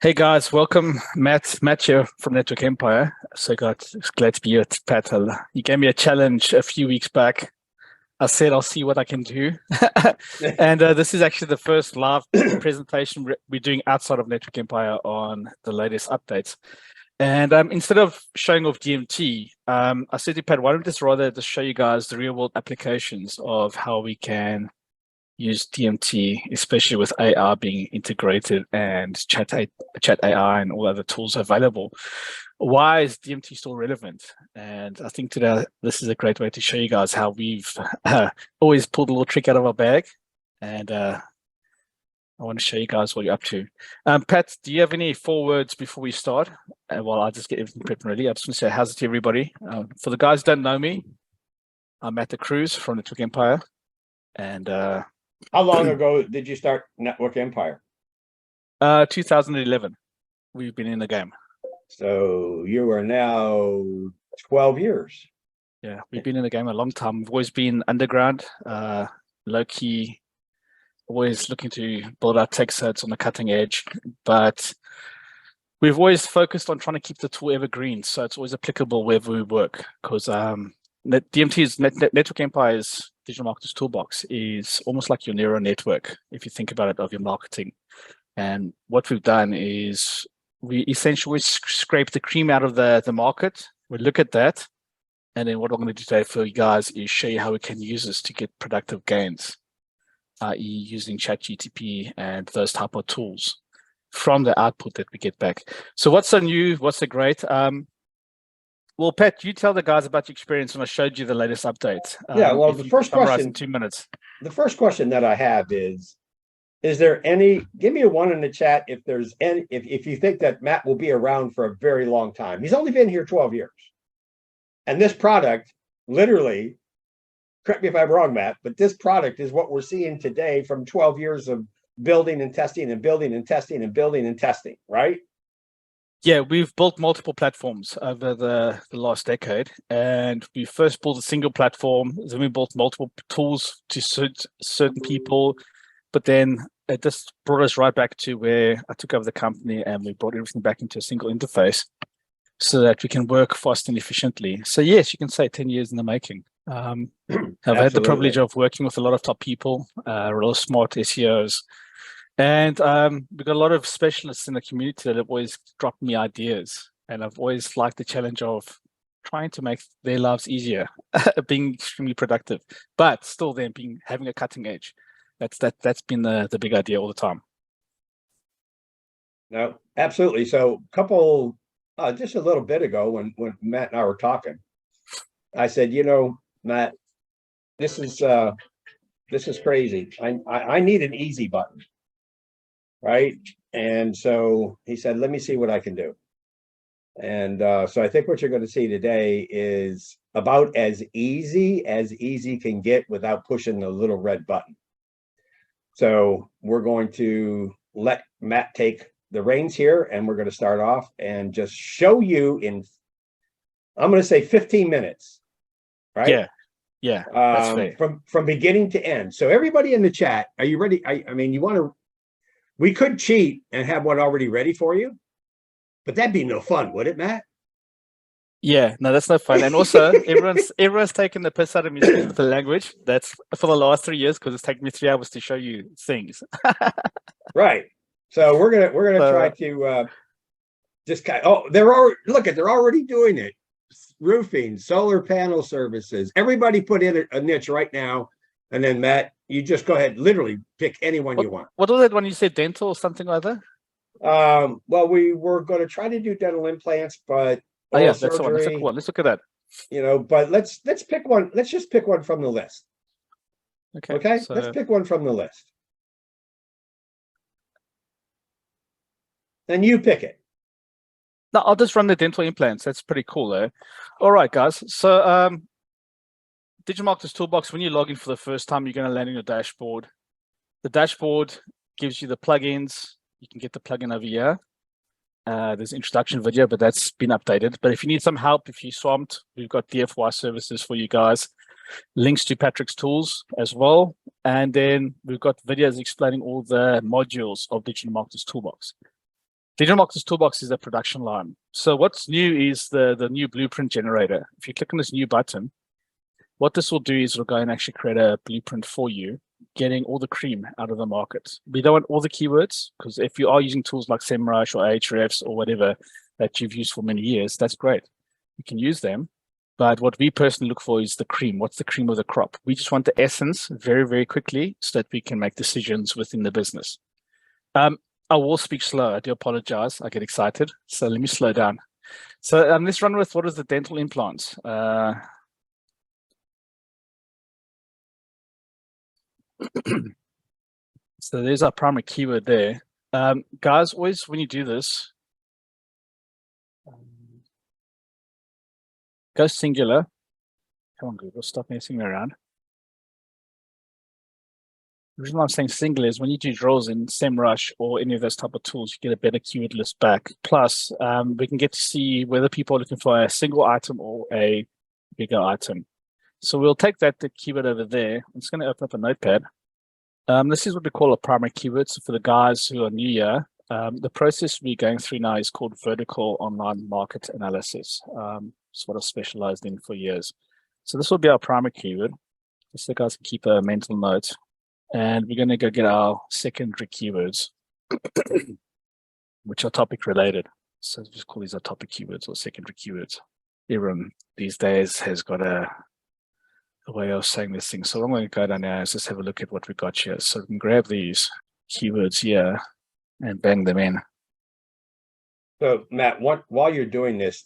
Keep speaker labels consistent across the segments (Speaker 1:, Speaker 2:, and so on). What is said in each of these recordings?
Speaker 1: Hey guys, welcome. Matt here from Network Empire. Glad to be here, Pat. You gave me a challenge a few weeks back. I said I'll see what I can do, and this is actually the first live presentation we're doing outside of Network Empire on the latest updates. And instead of showing off DMT, I said to Pat, why don't we just show you guys the real world applications of how we can use DMT, especially with AR being integrated and chat AI and all other tools available. Why is DMT still relevant? And I think today this is a great way to show you guys how we've always pulled a little trick out of our bag. And I want to show you guys what you're up to. Pat, do you have any forewords before we start? While I just get everything prepped and ready, I just want to say how's it to everybody. For the guys who don't know me, I'm DaCruz from Network Empire. And
Speaker 2: how long ago did you start Network Empire?
Speaker 1: 2011. We've been in the game.
Speaker 2: So you are now 12 years.
Speaker 1: Yeah, we've been in the game a long time. We've always been underground, low key, always looking to build our tech sets on the cutting edge. But we've always focused on trying to keep the tool evergreen, so it's always applicable wherever we work. Because DMT's Network Empire's Digital Marketers Toolbox is almost like your neural network, if you think about it, of your marketing. And what we've done is we essentially scrape the cream out of the market. We look at that. And then what I'm going to do today for you guys is show you how we can use this to get productive gains, i.e. using ChatGTP and those type of tools from the output that we get back. So what's so new? What's so great? Well, Pat, you tell the guys about your experience when I showed you the latest update.
Speaker 2: Yeah, well, the first question
Speaker 1: in 2 minutes.
Speaker 2: The first question that I have is there any, give me a one in the chat if there's any, if you think that Matt will be around for a very long time. He's only been here 12 years. And this product, literally, correct me if I'm wrong, Matt, but this product is what we're seeing today from 12 years of building and testing and building and testing and building and testing, right?
Speaker 1: Yeah, we've built multiple platforms over the last decade, and we first built a single platform, then we built multiple tools to suit certain people, but then it just brought us right back to where I took over the company and we brought everything back into a single interface so that we can work fast and efficiently. So yes, you can say 10 years in the making. I've had the privilege of working with a lot of top people, real smart SEOs. And we've got a lot of specialists in the community that have always dropped me ideas. And I've always liked the challenge of trying to make their lives easier, being extremely productive, but still then having a cutting edge. That's been the big idea all the time.
Speaker 2: No, absolutely. So just a little bit ago when Matt and I were talking, I said, Matt, this is crazy. I need an easy button. Right. And so he said, let me see what I can do. And so I think what you're going to see today is about as easy can get without pushing the little red button. So we're going to let Matt take the reins here, and we're going to start off and just show you in, I'm going to say 15 minutes. Right.
Speaker 1: Yeah. That's fair.
Speaker 2: From beginning to end. So everybody in the chat, are you ready? I mean, we could cheat and have one already ready for you, but that'd be no fun, would it, Matt?
Speaker 1: Yeah, no, that's no fun. And also, everyone's taken the piss out of me with the language. That's for the last 3 years because it's taken me 3 hours to show you things.
Speaker 2: Right. So we're gonna try to just kind of, they're already doing it. Roofing, solar panel services. Everybody put in a niche right now, and then Matt, you just go ahead, literally pick anyone you want.
Speaker 1: What was that one you said, dental or something like that?
Speaker 2: Well, we were going to try to do dental implants, but
Speaker 1: that's the one. That's a cool one. Let's look at that.
Speaker 2: But let's pick one. Let's just pick one from the list. Okay.
Speaker 1: So
Speaker 2: let's pick one from the list. Then you pick it.
Speaker 1: No, I'll just run the dental implants. That's pretty cool, though. All right, guys. So Digital Marketers Toolbox, when you log in for the first time, you're going to land in your dashboard. The dashboard gives you the plugins. You can get the plugin over here. There's an introduction video, but that's been updated. But if you need some help, if you're swamped, we've got DFY services for you guys. Links to Patrick's tools as well. And then we've got videos explaining all the modules of Digital Marketers Toolbox. Digital Marketers Toolbox is the production line. So what's new is the new blueprint generator. If you click on this new button, what this will do is it'll go and actually create a blueprint for you, getting all the cream out of the market. We don't want all the keywords, because if you are using tools like SEMrush or Ahrefs or whatever that you've used for many years, that's great. You can use them. But what we personally look for is the cream. What's the cream of the crop? We just want the essence very, very quickly so that we can make decisions within the business. I will speak slow. I do apologize. I get excited. So let me slow down. So let's run with what is the dental implants. So there's our primary keyword there. Guys, always when you do this, go singular. Come on, Google, stop messing me around. The reason why I'm saying singular is when you do draws in SEMrush or any of those type of tools, you get a better keyword list back. Plus, we can get to see whether people are looking for a single item or a bigger item. So we'll take the keyword over there. I'm just going to open up a notepad. This is what we call a primary keyword. So for the guys who are new here, the process we're going through now is called vertical online market analysis. It's what I've specialized in for years. So this will be our primary keyword. Just so guys can keep a mental note. And we're going to go get our secondary keywords, which are topic related. So just call these our topic keywords or secondary keywords. Everyone these days has got a way of saying this thing. So what I'm going to go down now is just have a look at what we got here. So we can grab these keywords here and bang them in.
Speaker 2: So Matt, while you're doing this,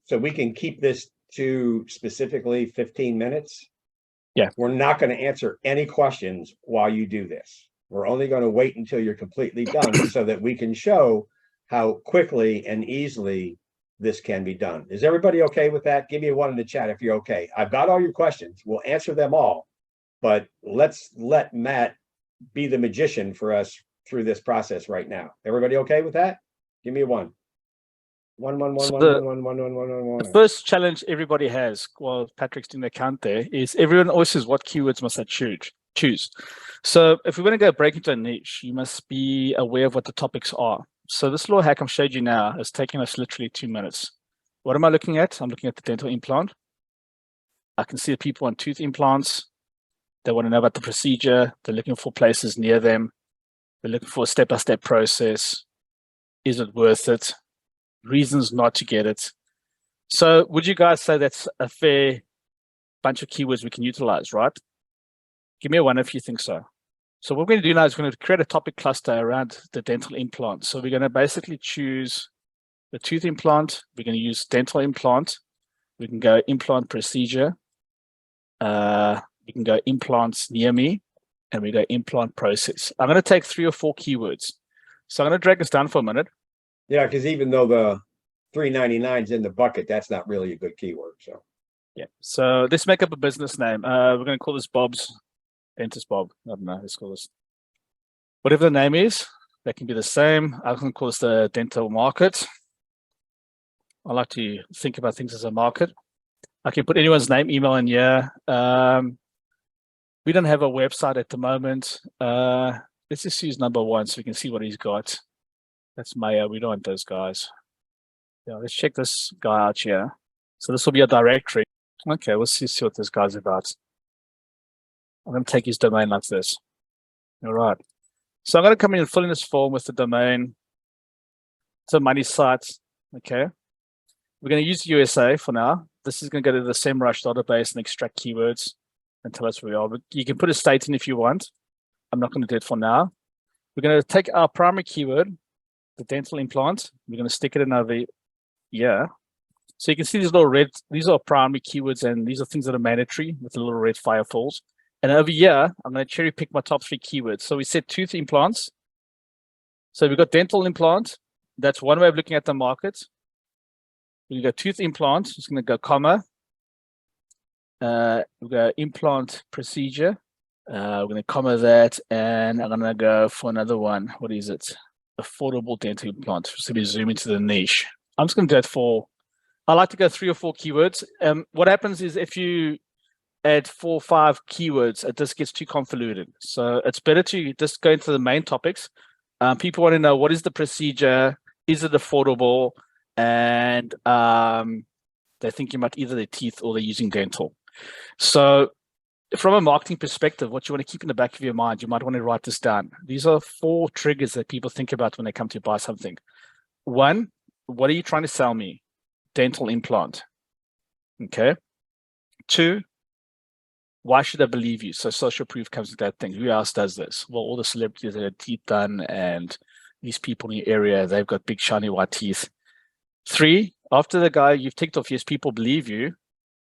Speaker 2: so we can keep this to specifically 15 minutes.
Speaker 1: Yeah.
Speaker 2: We're not going to answer any questions while you do this. We're only going to wait until you're completely done so that we can show how quickly and easily this can be done. Is everybody okay with that? Give me a one in the chat if you're okay. I've got all your questions. We'll answer them all, but let's let Matt be the magician for us through this process right now. Everybody okay with that? Give me a one.
Speaker 1: The first challenge everybody has, while Patrick's doing the count there, is everyone always says, what keywords must I choose? So if we're going to go break into a niche, you must be aware of what the topics are. So this little hack I've showed you now is taking us literally 2 minutes. What am I looking at? I'm looking at the dental implant. I can see the people on tooth implants. They want to know about the procedure. They're looking for places near them. They're looking for a step-by-step process. Is it worth it? Reasons not to get it. So would you guys say that's a fair bunch of keywords we can utilize, right? Give me a one if you think so. So what we're going to do now is we're going to create a topic cluster around the dental implant. So we're going to basically choose the tooth implant. We're going to use dental implant. We can go implant procedure. We can go implants near me, and we go implant process. I'm going to take 3 or 4 keywords. So I'm going to drag this down for a minute.
Speaker 2: Yeah, because even though the $3.99 is in the bucket, that's not really a good keyword. So
Speaker 1: yeah. So let's make up a business name. We're going to call this Bob's Dentist Bob. I don't know. Let's call this whatever the name is. That can be the same. I'm going to call this the dental market. I like to think about things as a market. I can put anyone's name, email in here. We don't have a website at the moment. Let's just use number 1 so we can see what he's got. That's Mayo. We don't want those guys. Yeah, let's check this guy out here. So this will be a directory. Okay, let's see what this guy's about. I'm going to take his domain like this. All right. So I'm going to come in and fill in this form with the domain. It's a money site. Okay. We're going to use USA for now. This is going to go to the SEMrush database and extract keywords and tell us where we are. But you can put a state in if you want. I'm not going to do it for now. We're going to take our primary keyword, the dental implant. We're going to stick it in over here. So you can see these little red, these are primary keywords, and these are things that are mandatory with the little red firefalls. And over here, I'm going to cherry pick my top 3 keywords. So we said tooth implants. So we've got dental implant. That's one way of looking at the market. We go tooth implant. Just going to go comma. We'll go implant procedure. We're going to comma that, and I'm going to go for another one. What is it? Affordable dental implant. So we zoom into the niche. I'm just going to do it for, I like to go 3 or 4 keywords. What happens is if you add 4 or 5 keywords, it just gets too convoluted. So it's better to just go into the main topics. People want to know what is the procedure, Is it affordable? And they're thinking about either their teeth or they're using dental. So from a marketing perspective, what you want to keep in the back of your mind, you might want to write this down. These are 4 triggers that people think about when they come to buy something. 1, what are you trying to sell me? Dental implant. Okay. 2, why should I believe you? So social proof comes with that thing. Who else does this? Well, all the celebrities that have teeth done, and these people in the area, they've got big shiny white teeth. 3, after the guy you've ticked off, yes, people believe you,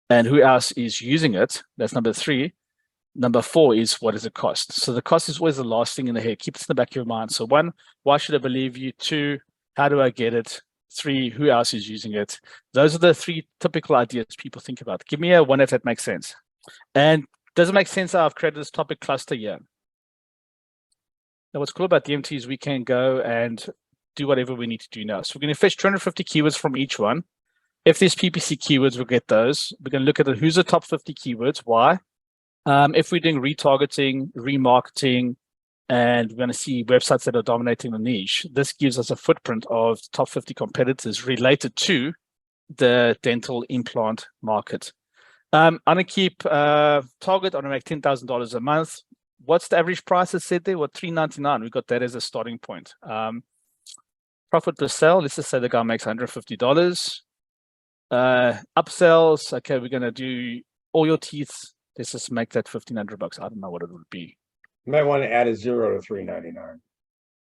Speaker 1: and who else is using it? That's number 3. Number 4 is, what does it cost? So the cost is always the last thing in the head. Keep this in the back of your mind. So 1, why should I believe you? 2, how do I get it? 3, who else is using it? Those are the 3 typical ideas people think about. Give me a 1 if that makes sense. And does it make sense how I've created this topic cluster here? Now, what's cool about DMT is we can go and do whatever we need to do now. So we're going to fetch 250 keywords from each one. If there's PPC keywords, we'll get those. We're going to look at who's the top 50 keywords, why. If we're doing retargeting, remarketing, and we're going to see websites that are dominating the niche, this gives us a footprint of top 50 competitors related to the dental implant market. I'm going to keep target. I'm going to make $10,000 a month. What's the average price I said there? What, $399? We got that as a starting point. Profit per sale, let's just say the guy makes $150. Upsells, okay, we're going to do all your teeth. Let's just make that $1,500. I don't know what it would be.
Speaker 2: You might want to add a 0 to $399.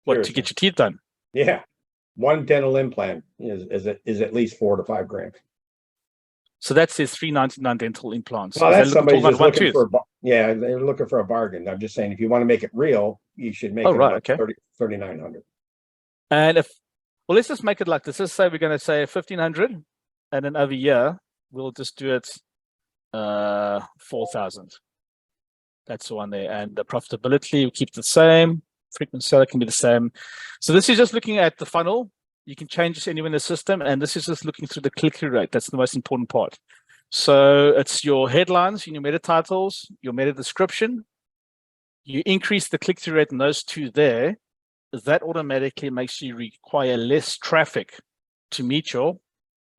Speaker 1: What, to get your teeth done?
Speaker 2: Yeah. 1 dental implant is at least $4 to $5 grand.
Speaker 1: So that says $399 dental implants.
Speaker 2: Well, that's somebody just looking for, yeah, they're looking for a bargain. I'm just saying, if you want to make it real, you should make it
Speaker 1: okay.
Speaker 2: $3,900.
Speaker 1: And well, let's just make it like this. Let's say we're going to say 1,500, and then over here, we'll just do it 4,000. That's the one there. And the profitability, we keep the same. Frequent seller can be the same. So this is just looking at the funnel. You can change this anywhere in the system, and this is just looking through the click-through rate. That's the most important part. So it's your headlines, your meta titles, your meta description. You increase the click-through rate in those 2 there. That automatically makes you require less traffic to meet your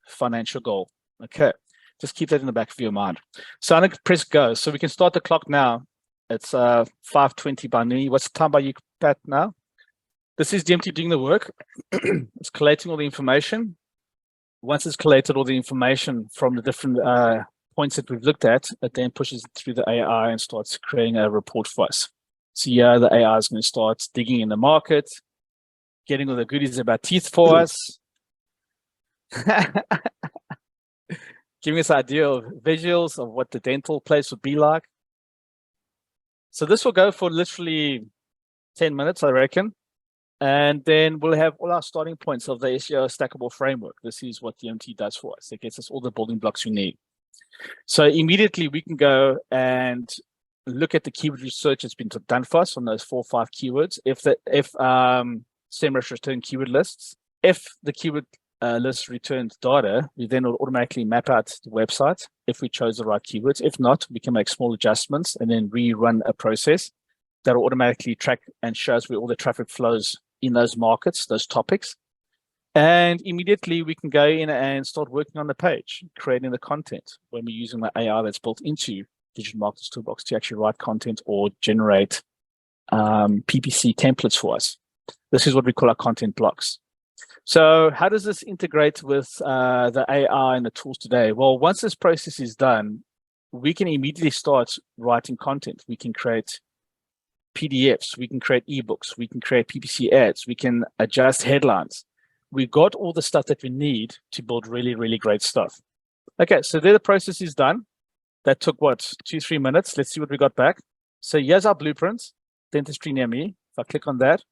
Speaker 1: financial goal. Okay, just keep that in the back of your mind. So I'm going to press go. So we can start the clock now. It's 5:20 by me. What's the time by you, Pat, now? This is DMT doing the work. It's collating all the information. Once it's collated all the information from the different points that we've looked at, it then pushes it through the AI and starts creating a report for us. So yeah, the AI is going to start digging in the market, getting all the goodies about teeth for us, giving us an idea of visuals of what the dental place would be like. So this will go for literally 10 minutes, I reckon. And then we'll have all our starting points of the SEO stackable framework. This is what DMT does for us. It gets us all the building blocks we need. So immediately we can go and look at the keyword research that's been done for us on those 4 or 5 keywords. If SEMrush return keyword lists, if the keyword list returns data, we then will automatically map out the website if we chose the right keywords. If not, we can make small adjustments and then rerun a process that will automatically track and show us where all the traffic flows in those markets, those topics. And immediately we can go in and start working on the page, creating the content when we're using the AI that's built into Digital Marketer's Toolbox to actually write content or generate PPC templates for us. This is what we call our content blocks. So how does this integrate with the AI and the tools today? Well, once this process is done, we can immediately start writing content. We can create PDFs, we can create ebooks, we can create PPC ads, we can adjust headlines. We got all the stuff that we need to build really, really great stuff. Okay, so there the process is done. That took what, 2-3 minutes. Let's see what we got back. So here's our blueprints, dentistry near me. If I click on that,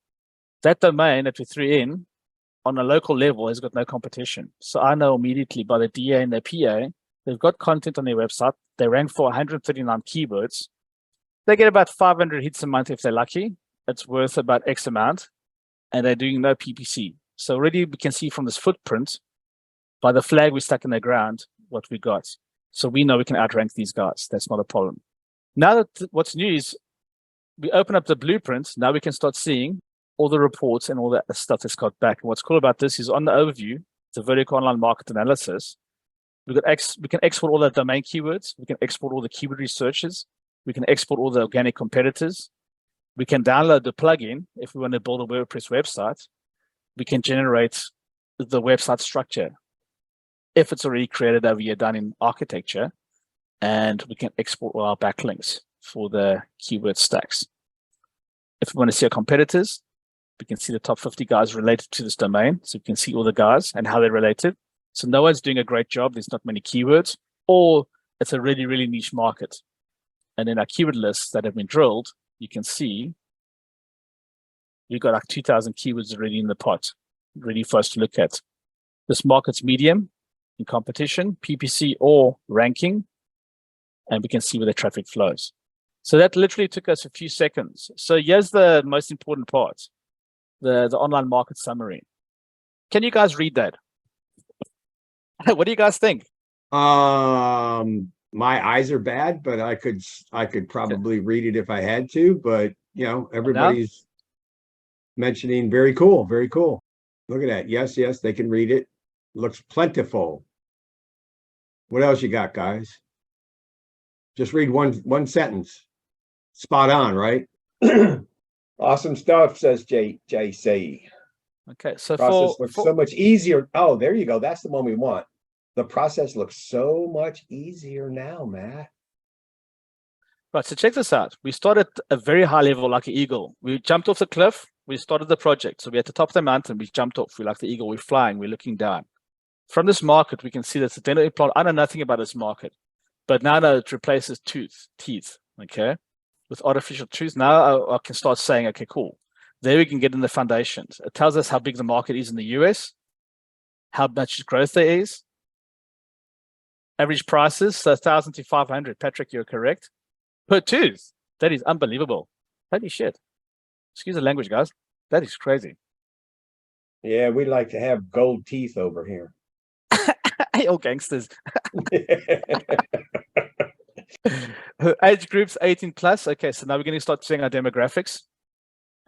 Speaker 1: that domain that we threw in on a local level has got no competition. So I know immediately by the DA and their PA, they've got content on their website. They rank for 139 keywords. They get about 500 hits a month if they're lucky. It's worth about X amount, and they're doing no PPC. So already we can see from this footprint, by the flag we stuck in the ground, what we got. So we know we can outrank these guys. That's not a problem. Now that what's new is we open up the blueprint. Now we can start seeing all the reports and all that stuff that's got back. And what's cool about this is on the overview, the vertical online market analysis, we can export all the domain keywords. We can export all the keyword researches. We can export all the organic competitors. We can download the plugin if we want to build a WordPress website. We can generate the website structure if it's already created over here, done in architecture. And we can export all our backlinks for the keyword stacks. If we want to see our competitors, we can see the top 50 guys related to this domain. So we can see all the guys and how they're related. So no one's doing a great job. There's not many keywords, or it's a really, really niche market. And then our keyword lists that have been drilled, you can see we've got like 2,000 keywords already in the pot, ready for us to look at. This market's medium in competition, PPC or ranking, and we can see where the traffic flows. So that literally took us a few seconds. So here's the most important part, the online market summary. Can you guys read that? What do you guys think?
Speaker 2: My eyes are bad, but I could probably read it if I had to, but you know, everybody's mentioning very cool, very cool. Look at that. Yes, yes, they can read it. Looks plentiful. What else you got, guys? Just read one sentence. Spot on, right? Awesome stuff, says JC.
Speaker 1: Okay, so
Speaker 2: process looks so much easier. Oh, there you go. That's the one we want. The process looks so much easier now, Matt.
Speaker 1: Right, so check this out. We started at a very high level like an eagle. We jumped off the cliff. We started the project. So we're at the top of the mountain. We jumped off. We're like the eagle. We're flying. We're looking down. From this market, we can see that's a dental implant. I know nothing about this market, but now it replaces teeth, okay, with artificial tooth. Now I can start saying, okay, cool. There we can get in the foundations. It tells us how big the market is in the US, how much growth there is, average prices, so 1,000 to 500. Patrick, you're correct. Per tooth. That is unbelievable. Holy shit. Excuse the language, guys. That is crazy.
Speaker 2: Yeah, we like to have gold teeth over here.
Speaker 1: Hey, all gangsters. Age groups 18 plus. Okay, so now we're going to start seeing our demographics.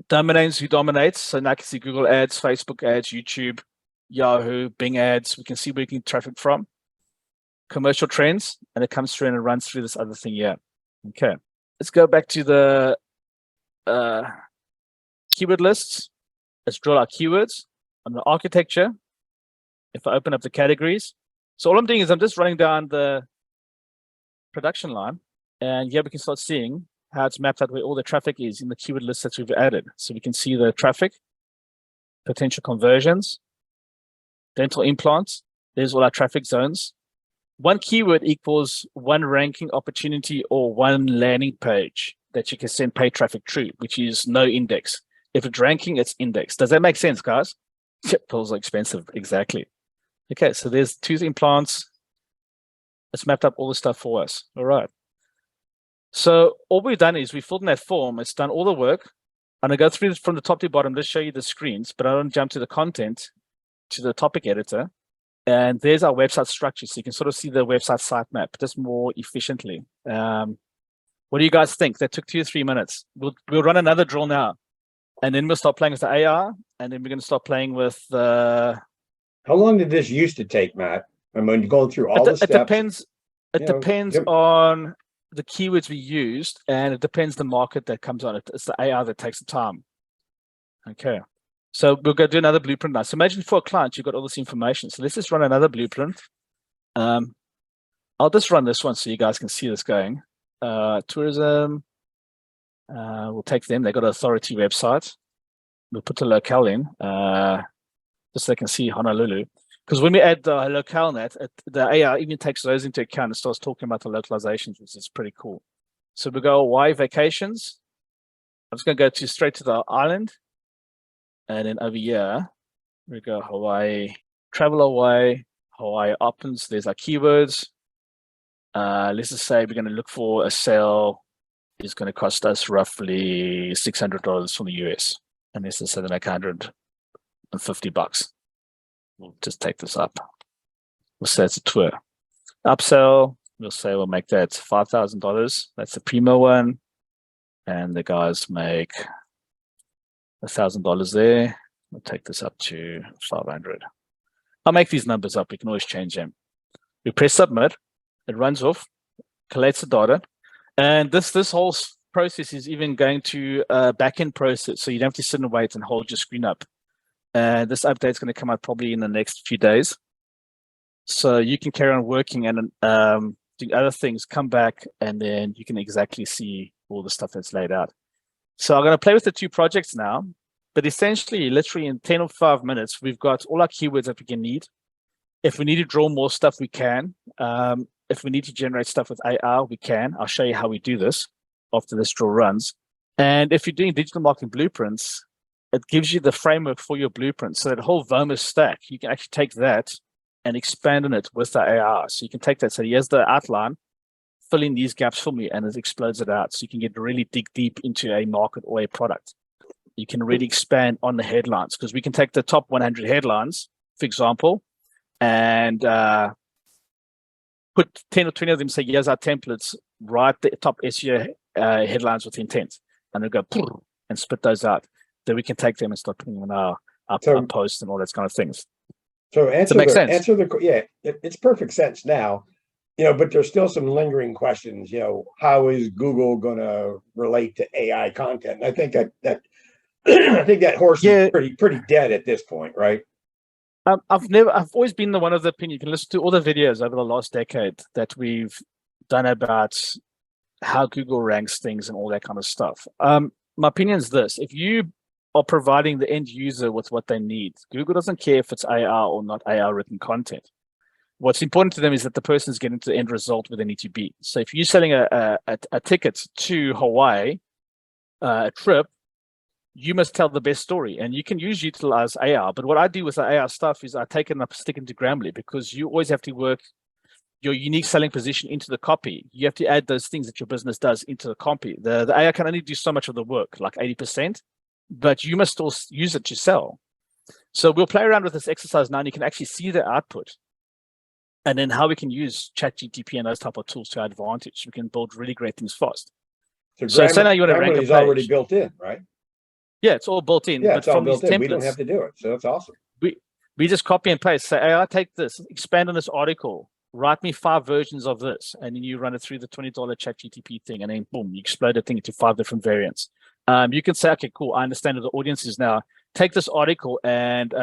Speaker 1: Domains, who dominates. So now I can see Google ads, Facebook ads, YouTube, Yahoo, Bing ads. We can see where we can traffic from. Commercial trends, and it comes through and it runs through this other thing here. Okay, let's go back to the keyword lists. Let's draw our keywords on the architecture. If I open up the categories, so all I'm doing is I'm just running down the production line, and here we can start seeing how it's mapped out where all the traffic is in the keyword lists that we've added. So we can see the traffic, potential conversions, dental implants. There's all our traffic zones. One keyword equals one ranking opportunity or one landing page that you can send paid traffic through, which is no index. If it's ranking, it's indexed. Does that make sense, guys? Pills are expensive. Exactly. Okay, so there's tooth implants. It's mapped up all the stuff for us. All right. So all we've done is we filled in that form. It's done all the work. And I go through this from the top to bottom to show you the screens, but I don't jump to the content, to the topic editor. And there's our website structure. So you can sort of see the website sitemap just more efficiently. What do you guys think? That took 2 or 3 minutes. We'll run another drill now. And then we'll start playing with the AR. And then we're going to start playing with the...
Speaker 2: How long did this used to take, Matt? I mean, you're going through all the steps.
Speaker 1: It depends on the keywords we used, and it depends the market that comes on it. It's the AR that takes the time. Okay. So we'll go do another blueprint now. So imagine for a client, you've got all this information. So let's just run another blueprint. I'll just run this one so you guys can see this going. Tourism. We'll take them. They've got an authority website. We'll put the locale in, just so they can see Honolulu. Because when we add the locale net, the AI even takes those into account and starts talking about the localizations, which is pretty cool. So we go Hawaii vacations. I'm just going to go straight to the island. And then over here, we go Hawaii, travel away, Hawaii options. There's our keywords. Let's just say we're going to look for a sale. It's going to cost us roughly $600 from the US. And let's just say they make $150. We'll just take this up. We'll say it's a tour. Upsell, we'll say we'll make that $5,000. That's the primo one. And the guys make $1,000 there. We'll take this up to 500. I'll make these numbers up. We can always change them. We press submit. It runs off, collates the data, and this whole process is even going to a backend process, so you don't have to sit and wait and hold your screen up. This update is going to come out probably in the next few days, so you can carry on working and doing other things. Come back, and then you can exactly see all the stuff that's laid out. So I'm going to play with the two projects now, but essentially, literally in 10 or 5 minutes, we've got all our keywords that we can need. If we need to draw more stuff, we can. If we need to generate stuff with AR, we can. I'll show you how we do this after this draw runs. And if you're doing digital marketing blueprints, it gives you the framework for your blueprint. So that whole VOMA stack, you can actually take that and expand on it with the AR. So you can take that, so here's the outline, fill in these gaps for me, and it explodes it out. So you can really dig deep into a market or a product. You can really expand on the headlines, because we can take the top 100 headlines, for example, and put 10 or 20 of them, say, here's our templates, write the top SEO headlines with intent, and then go and spit those out. Then we can take them and start putting on our posts and all that kind of things.
Speaker 2: So it's perfect sense now, but there's still some lingering questions. How is Google going to relate to AI content? And I think that I think that horse is pretty dead at this point, right?
Speaker 1: I've always been one of the opinion. You can listen to all the videos over the last decade that we've done about how Google ranks things and all that kind of stuff. My opinion is this: if you are providing the end user with what they need, Google doesn't care if it's AR or not AR written content. What's important to them is that the person's getting to the end result where they need to be. So if you're selling a ticket to Hawaii, a trip, you must tell the best story, and you can utilize AR. But what I do with the AR stuff is I take it and I stick into Grammarly, because you always have to work your unique selling position into the copy. You have to add those things that your business does into the copy. The AR can only do so much of the work, like 80%, but you must still use it to sell. So we'll play around with this exercise now, and you can actually see the output, and then how we can use ChatGPT and those type of tools to our advantage. We can build really great things fast.
Speaker 2: So say now you want to rank a page. Already built in, right?
Speaker 1: Yeah, it's all built in.
Speaker 2: Yeah, it's all built in. We don't have to do it, so that's awesome.
Speaker 1: We just copy and paste. Say, hey, I take this, expand on this article, write me 5 versions of this, and then you run it through the $20 ChatGPT thing, and then boom, you explode the thing into 5 different variants. You can say, okay, cool, I understand what the audience is now. Take this article and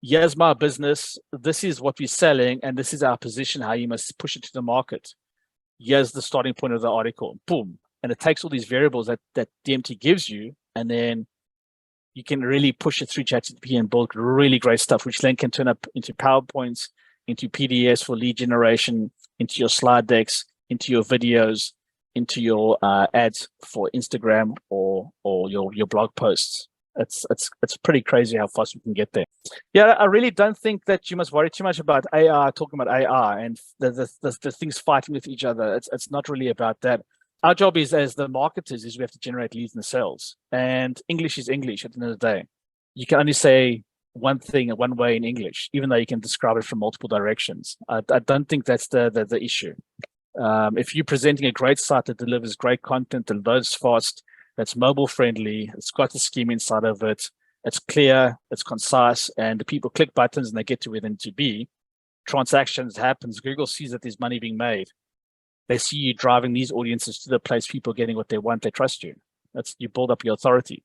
Speaker 1: here's my business. This is what we're selling, and this is our position, how you must push it to the market. Here's the starting point of the article. Boom. And it takes all these variables that DMT gives you, and then you can really push it through ChatGPT and build really great stuff, which then can turn up into PowerPoints, into PDFs for lead generation, into your slide decks, into your videos, into your ads for Instagram or your blog posts. It's pretty crazy how fast we can get there. Yeah, I really don't think that you must worry too much about AI, talking about AI and the things fighting with each other. It's not really about that. Our job is, as the marketers, is we have to generate leads and sales. And English is English at the end of the day. You can only say one thing one way in English, even though you can describe it from multiple directions. I don't think that's the issue. If you're presenting a great site that delivers great content and loads fast, that's mobile friendly, it's got a scheme inside of it, it's clear, it's concise, and the people click buttons and they get to where they need to be. Transactions happens. Google sees that there's money being made. They see you driving these audiences to the place people are getting what they want. They trust you. You build up your authority.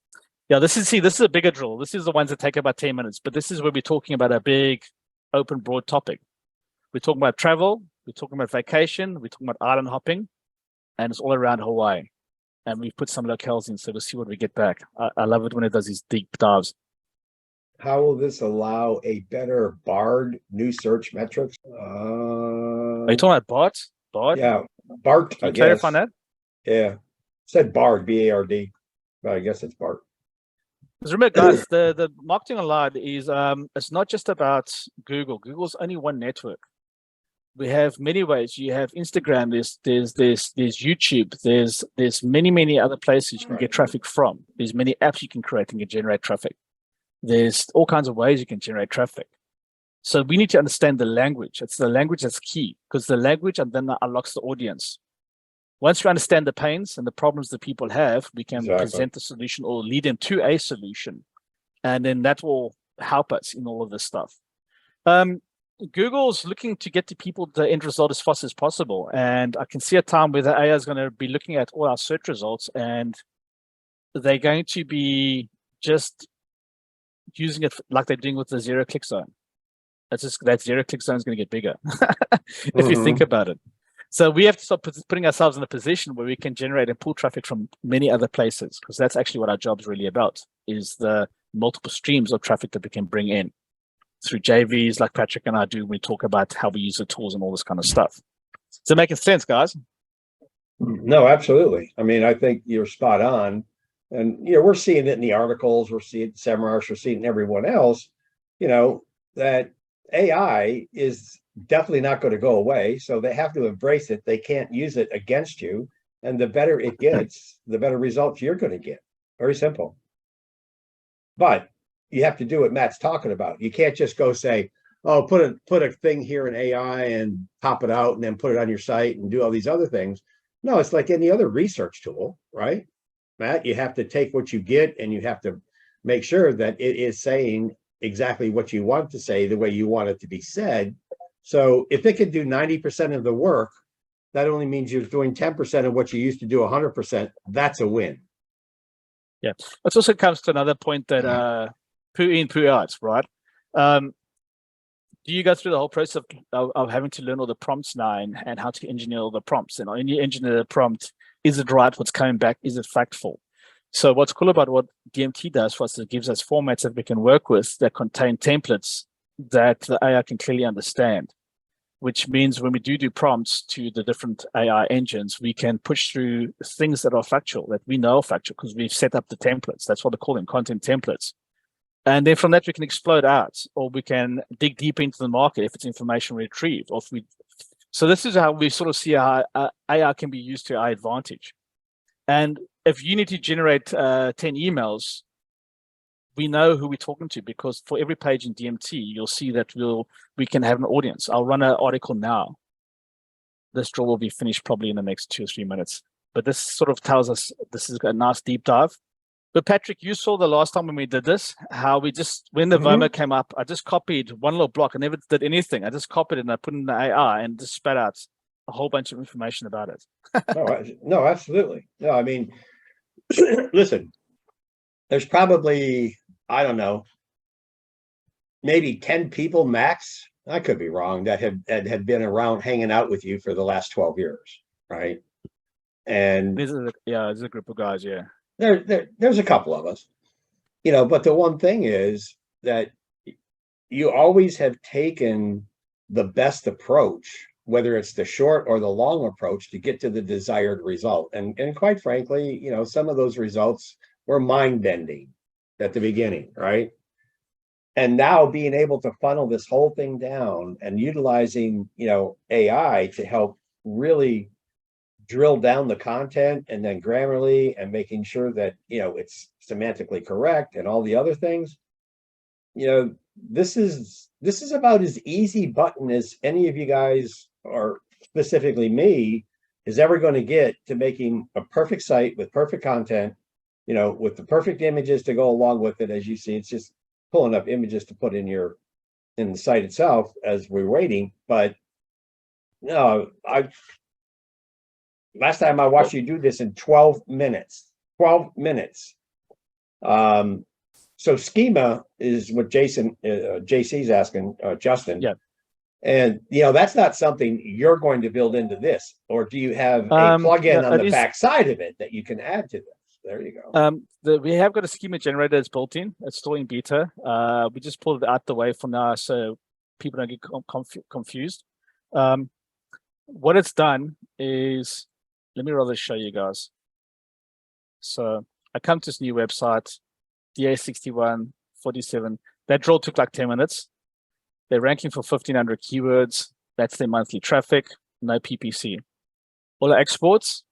Speaker 1: Yeah, this is a bigger drill. This is the ones that take about 10 minutes, but this is where we're talking about a big, open, broad topic. We're talking about travel. We're talking about vacation. We're talking about island hopping, and it's all around Hawaii. And we've put some locales in, so we'll see what we get back. I love it when it does these deep dives.
Speaker 2: How will this allow a better BARD new search metrics?
Speaker 1: Are you talking about BART? BART?
Speaker 2: Yeah, BART.
Speaker 1: Can you clarify that?
Speaker 2: Yeah, it said BARD, BARD, but I guess it's BART.
Speaker 1: Because remember, guys, the marketing online is it's not just about Google. Google's only one network. We have many ways. You have Instagram. There's YouTube. There's many other places you can get traffic from. There's many apps you can create and you generate traffic. There's all kinds of ways you can generate traffic. So we need to understand the language. It's the language that's key, because the language and then unlocks the audience. Once we understand the pains and the problems that people have, we can
Speaker 2: Exactly.
Speaker 1: present the solution or lead them to a solution. And then that will help us in all of this stuff. Google's looking to get to people the end result as fast as possible. And I can see a time where the AI is going to be looking at all our search results, and they're going to be just using it like they're doing with the zero-click zone. That's just that zero-click zone is going to get bigger if you think about it. So we have to start putting ourselves in a position where we can generate and pull traffic from many other places, because that's actually what our job is really about, is the multiple streams of traffic that we can bring in through JVs like Patrick and I do when we talk about how we use the tools and all this kind of stuff. Does it make sense, guys?
Speaker 2: No, absolutely. I mean, I think you're spot on. And, we're seeing it in the articles, we're seeing it in seminars, we're seeing it in everyone else, that AI is definitely not going to go away. So they have to embrace it. They can't use it against you. And the better it gets, the better results you're going to get. Very simple. But you have to do what Matt's talking about. You can't just go say, oh, put a thing here in AI and pop it out and then put it on your site and do all these other things. No, it's like any other research tool, right? Matt, you have to take what you get and you have to make sure that it is saying exactly what you want to say the way you want it to be said. So if it can do 90% of the work, that only means you're doing 10% of what you used to do 100%. That's a win.
Speaker 1: Yeah. It also comes to another point that poo in, poo out, right? Do you go through the whole process of having to learn all the prompts now and how to engineer all the prompts? And when you engineer the prompt, is it right? What's coming back? Is it factful? So what's cool about what DMT does for us is it gives us formats that we can work with that contain templates that the AI can clearly understand, which means when we do prompts to the different AI engines, we can push through things that are factual, that we know are factual, because we've set up the templates. That's what they call them, content templates. And then from that, we can explode out, or we can dig deeper into the market if it's information retrieved. So this is how we sort of see how AI can be used to our advantage. And if you need to generate 10 emails, we know who we're talking to, because for every page in DMT, you'll see that we can have an audience. I'll run an article now. This draw will be finished probably in the next 2 or 3 minutes. But this sort of tells us this is a nice deep dive. But Patrick, you saw the last time when we did this, how we just, when the VOMA came up, I just copied one little block. I never did anything. I just copied it and I put it in the AI and just spat out a whole bunch of information about it.
Speaker 2: No, absolutely. No, I mean, listen, there's probably, I don't know, maybe 10 people max, I could be wrong, that had been around hanging out with you for the last 12 years, right? And
Speaker 1: there's a group of guys, yeah.
Speaker 2: There's a couple of us, but the one thing is that you always have taken the best approach, whether it's the short or the long approach, to get to the desired result. And quite frankly, some of those results were mind-bending at the beginning, right? And now being able to funnel this whole thing down and utilizing, AI to help really drill down the content, and then Grammarly, and making sure that, it's semantically correct and all the other things, this is about as easy button as any of you guys, or specifically me, is ever going to get to making a perfect site with perfect content, with the perfect images to go along with it. As you see, it's just pulling up images to put in the site itself as we're waiting. But no, last time I watched you do this in 12 minutes. 12 minutes. So schema is what JC's asking, Justin.
Speaker 1: Yeah.
Speaker 2: And that's not something you're going to build into this, or do you have a plugin on the back side of it that you can add to this? There you
Speaker 1: go. We have got a schema generator that's built in. It's still in beta. We just pulled it out the way for now, so people don't get confused. What it's done is, let me rather show you guys. So I come to this new website, DA6147. That draw took like 10 minutes. They're ranking for 1,500 keywords. That's their monthly traffic, no PPC. All our exports,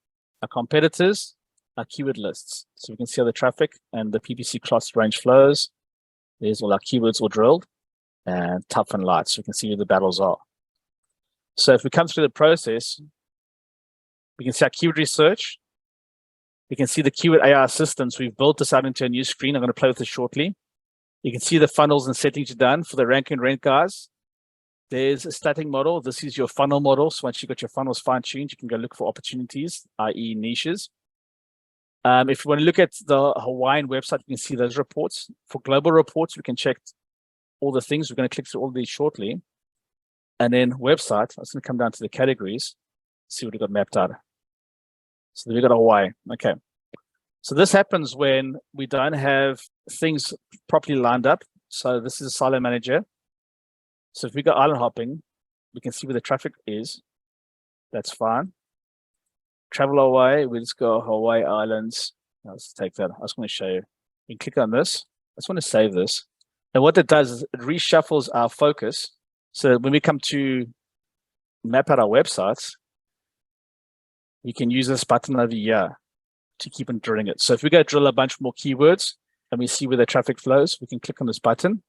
Speaker 1: our competitors, our keyword lists. So we can see how the traffic and the PPC class range flows. There's all our keywords all drilled, and tough and light. So we can see where the battles are. So if we come through the process, We can see our keyword research. We can see the keyword AI assistants. We've built this out into a new screen. I'm going to play with this shortly. You can see the funnels and settings you've done for the rank and rent guys. There's a static model. This is your funnel model. So once you've got your funnels fine-tuned, you can go look for opportunities, i.e. niches. If you want to look at the Hawaiian website, you can see those reports. For global reports, we can check all the things. We're going to click through all these shortly. And then website, I'm going to come down to the categories, see what we've got mapped out. So we've got Hawaii. Okay. So this happens when we don't have things properly lined up. So this is a silo manager. So if we go island hopping, we can see where the traffic is. That's fine. Travel Hawaii, we just go Hawaii Islands. Let's take that. I just want to show you. You can click on this. I just want to save this. And what it does is it reshuffles our focus. So when we come to map out our websites, we can use this button over here to keep on drilling it. So if we go drill a bunch more keywords and we see where the traffic flows, we can click on this button.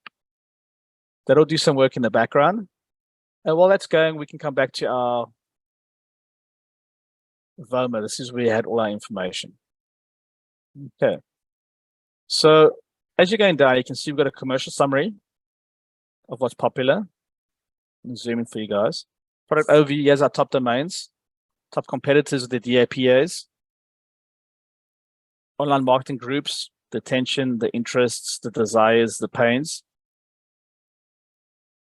Speaker 1: That'll do some work in the background. And while that's going, we can come back to our VOMA. This is where we had all our information. Okay. So as you're going down, you can see we've got a commercial summary of what's popular. Zoom in for you guys. Product overview, here's our top domains, top competitors with the DAPAs, online marketing groups, the attention, the interests, the desires, the pains.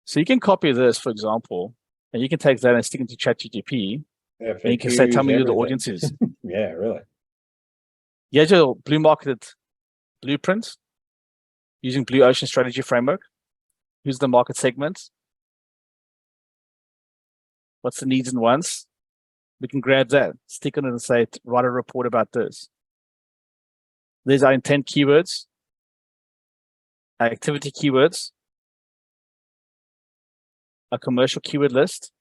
Speaker 1: So you can copy this, for example, and you can take that and stick into ChatGPT, and you can say, tell me who the audience is.
Speaker 2: Yeah, really.
Speaker 1: Here's your Blue Marketed blueprint using Blue Ocean Strategy Framework. Who's the market segment? What's the needs and wants? We can grab that, stick on it and say, write a report about this. There's our intent keywords, our activity keywords, a commercial keyword list.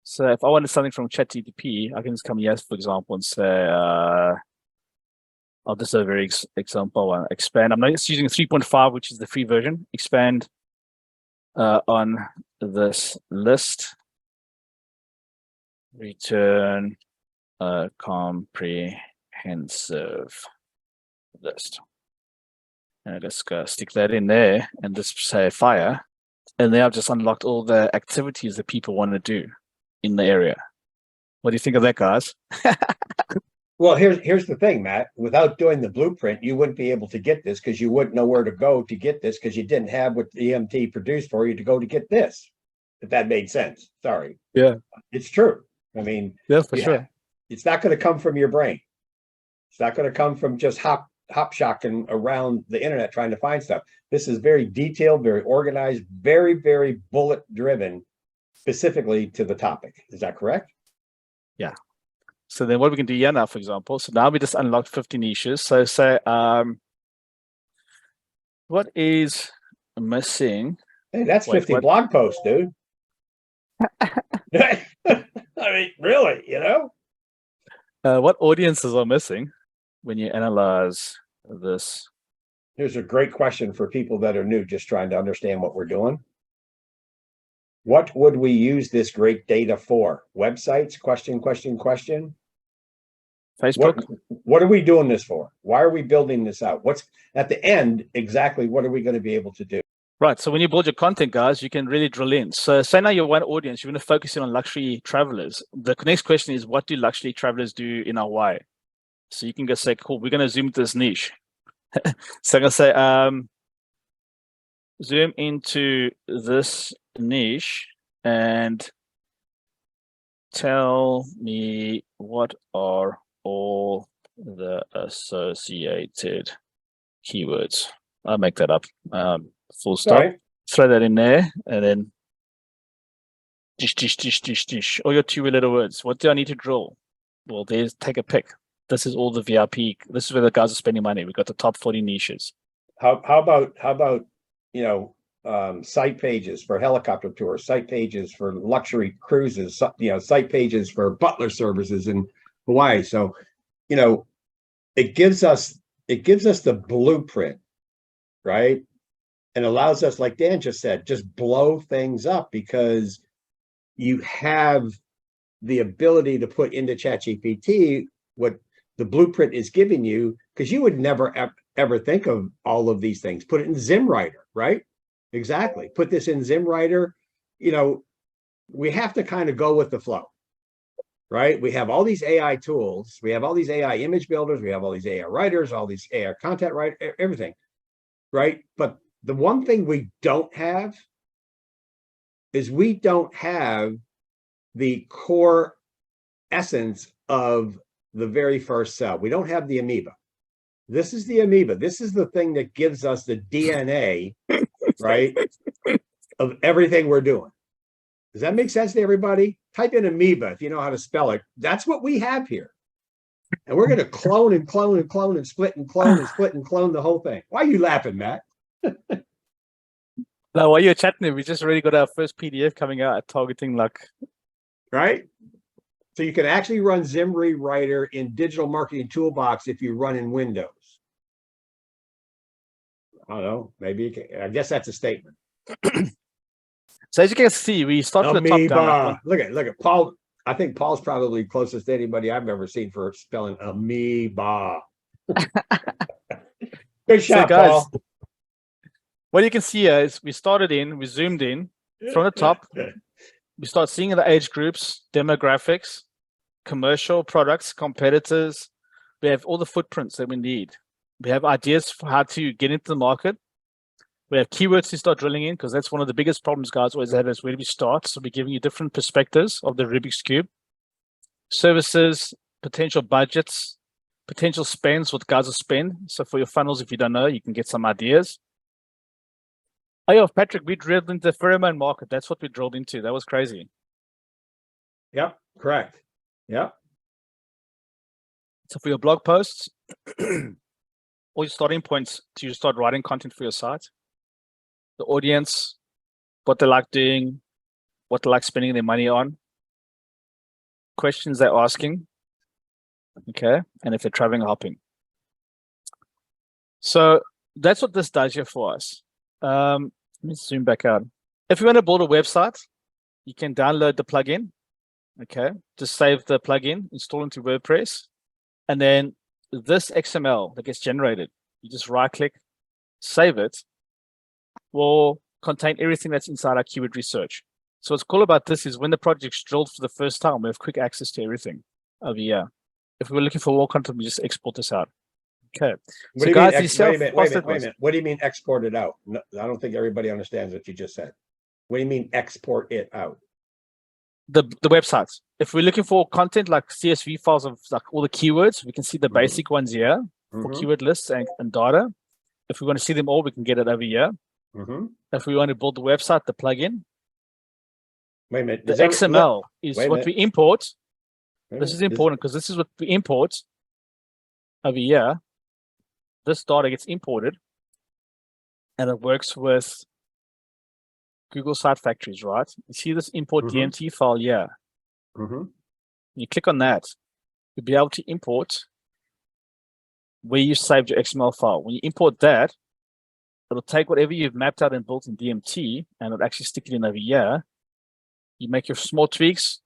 Speaker 1: So if I wanted something from ChatGPT, I can just come here, for example, and say, I'll just do a very example one. Expand. I'm not just using 3.5, which is the free version. Expand on this list. Return a comprehensive list. And let's go stick that in there and just say fire. And then I've just unlocked all the activities that people want to do in the area. What do you think of that, guys?
Speaker 2: Well, here's the thing, Matt. Without doing the blueprint, you wouldn't be able to get this because you wouldn't know where to go to get this because you didn't have what the EMT produced for you to go to get this. If that made sense. Sorry.
Speaker 1: Yeah.
Speaker 2: It's true. I mean,
Speaker 1: yeah, for sure.
Speaker 2: It's not going to come from your brain. It's not going to come from just hop shocking around the internet trying to find stuff. This is very detailed, very organized, very, very bullet driven, specifically to the topic. Is that correct?
Speaker 1: Yeah. So then what we can do here now, for example, so now we just unlocked 50 niches. So say, what is missing?
Speaker 2: Hey, that's 50 blog posts, dude. I mean, really, you know?
Speaker 1: What audiences are missing when you analyze this?
Speaker 2: Here's a great question for people that are new, just trying to understand what we're doing. What would we use this great data for? Websites? Question.
Speaker 1: Facebook.
Speaker 2: What are we doing this for? Why are we building this out? What's at the end, exactly what are we going to be able to do?
Speaker 1: Right. So when you build your content, guys, you can really drill in. So say now you're one audience, you're going to focus in on luxury travelers. The next question is, what do luxury travelers do in Hawaii? So you can go say, cool, we're going to zoom into this niche. So I'm going to say, zoom into this niche and tell me what are all the associated keywords. I'll make that up. Full stop. Right. Throw that in there, and then dish. All your 2-letter words. What do I need to drill? Well, there's take a pick. This is all the VIP. This is where the guys are spending money. We've got the top 40 niches.
Speaker 2: How about site pages for helicopter tours, site pages for luxury cruises, site pages for butler services in Hawaii. So, it gives us the blueprint, right? And allows us, like Dan just said, just blow things up because you have the ability to put into ChatGPT what the blueprint is giving you, because you would never ever think of all of these things. Put it in ZimWriter, right? Exactly. Put this in ZimWriter. You know, we have to kind of go with the flow, right? We have all these AI tools. We have all these AI image builders. We have all these AI writers, all these AI content writers, everything, right? But the one thing we don't have is we don't have the core essence of the very first cell. We don't have the amoeba. This is the amoeba. This is the thing that gives us the DNA, right, of everything we're doing. Does that make sense to everybody? Type in amoeba if you know how to spell it. That's what we have here. And we're going to clone and clone and clone and split and clone and split and clone the whole thing. Why are you laughing, Matt?
Speaker 1: Now, while you're chatting, we just already got our first PDF coming out targeting like.
Speaker 2: Right? So you can actually run ZimWriter in Digital Marketing Toolbox if you run in Windows. I don't know. Maybe you can. I guess that's a statement.
Speaker 1: So as you can see, we start from the top down.
Speaker 2: Look at Paul. I think Paul's probably closest to anybody I've ever seen for spelling amoeba. Good shot,
Speaker 1: guys,
Speaker 2: Paul.
Speaker 1: What you can see here is we zoomed in from the top. We start seeing the age groups, demographics, commercial products, competitors. We have all the footprints that we need. We have ideas for how to get into the market. We have keywords to start drilling in, because that's one of the biggest problems guys always have, is where do we start? So we're giving you different perspectives of the Rubik's Cube. Services, potential budgets, potential spends, what guys will spend. So for your funnels, if you don't know, you can get some ideas. Oh yeah, Patrick, we drilled into the pheromone market. That's what we drilled into. That was crazy.
Speaker 2: Yep, correct. Yep.
Speaker 1: So for your blog posts, all your starting points to start writing content for your site. The audience, what they like doing, what they like spending their money on, questions they're asking, okay, and if they're traveling or hopping. So that's what this does here for us. Let me zoom back out. If you want to build a website, you can download the plugin, okay, just save the plugin, install into WordPress, and then this XML that gets generated, you just right click, save it, will contain everything that's inside our keyword research. So what's cool about this is when the project's drilled for the first time, we have quick access to everything over here. If we were looking for more content, we just export this out. Okay.
Speaker 2: What so guys, wait a minute. What do you mean export it out? No, I don't think everybody understands what you just said. What do you mean export it out?
Speaker 1: The websites. If we're looking for content like CSV files of like all the keywords, we can see the basic ones here for keyword lists and data. If we want to see them all, we can get it over here. If we want to build the website, the plugin.
Speaker 2: Wait a minute.
Speaker 1: The XML is what we import. This is important because this is what we import over here. This data gets imported and it works with Google Site Factories, right? You see this import DMT file here. You click on that, you'll be able to import where you saved your XML file. When you import that, it'll take whatever you've mapped out and built in DMT and it'll actually stick it in over here. You make your small tweaks,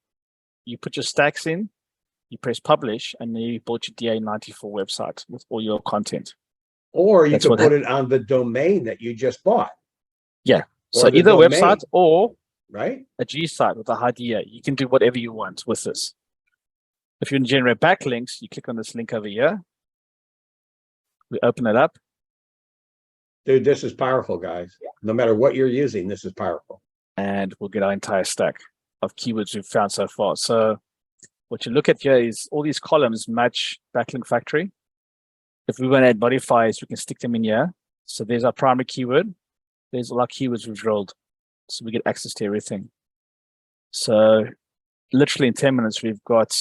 Speaker 1: you put your stacks in, you press publish, and then you build your DA94 website with all your content.
Speaker 2: Or you can put it on the domain that you just bought.
Speaker 1: Yeah. So either a website or a G site with a high DA. You can do whatever you want with this. If you want to generate backlinks, you click on this link over here. We open it up.
Speaker 2: Dude, this is powerful, guys. No matter what you're using, this is powerful.
Speaker 1: And we'll get our entire stack of keywords we've found so far. So what you look at here is all these columns match Backlink Factory. If we want to add modifiers, we can stick them in here. So there's our primary keyword. There's all our keywords we've drilled. So we get access to everything. So literally in 10 minutes, we've got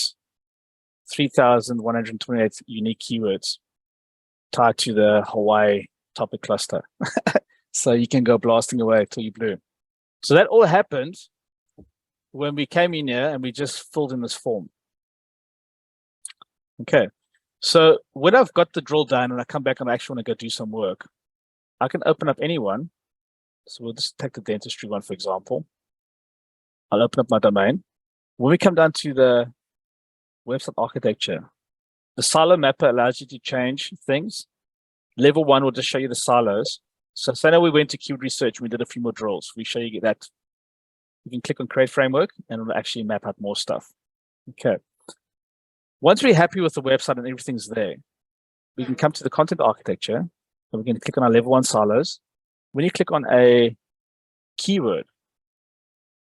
Speaker 1: 3,128 unique keywords tied to the Hawaii topic cluster. So you can go blasting away till you blue. So that all happened when we came in here and we just filled in this form. Okay. So when I've got the drill done and I come back and I actually want to go do some work, I can open up any one. So we'll just take the dentistry one, for example. I'll open up my domain. When we come down to the website architecture, the silo mapper allows you to change things. Level 1 will just show you the silos. So say now we went to keyword research, we did a few more drills. We show you that. You can click on create framework and it'll actually map out more stuff. Okay. Once we're happy with the website and everything's there, we can come to the content architecture and we can click on our level 1 silos. When you click on a keyword,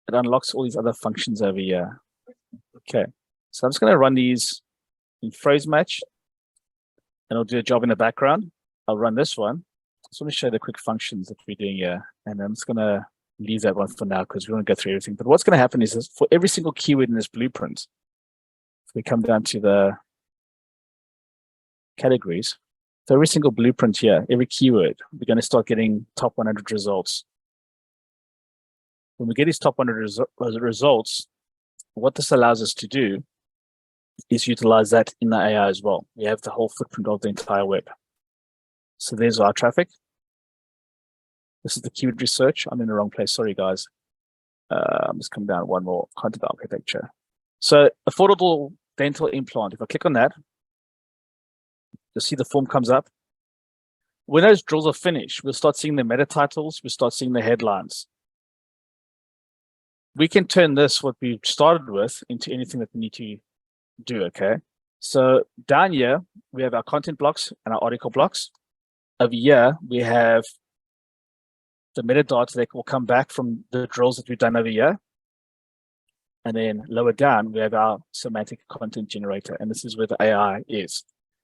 Speaker 1: it unlocks all these other functions over here. Okay. So I'm just going to run these in phrase match and I'll do a job in the background. I'll run this one. I just want to show the quick functions that we're doing here. And I'm just going to leave that one for now because we want to go through everything. But what's going to happen is for every single keyword in this blueprint, if we come down to the categories, so every single blueprint here, every keyword, we're going to start getting top 100 results. When we get these top 100 results, what this allows us to do is utilize that in the AI as well. We have the whole footprint of the entire web. So there's our traffic. This is the keyword research. I'm in the wrong place. Sorry, guys. I'm just come down one more, content architecture. So affordable dental implant. If I click on that, you'll see the form comes up. When those drills are finished, we'll start seeing the meta titles. We'll start seeing the headlines. We can turn this, what we started with, into anything that we need to do, okay? So down here, we have our content blocks and our article blocks. Over here, we have the metadata that will come back from the drills that we've done over here. And then lower down, we have our semantic content generator. And this is where the AI is.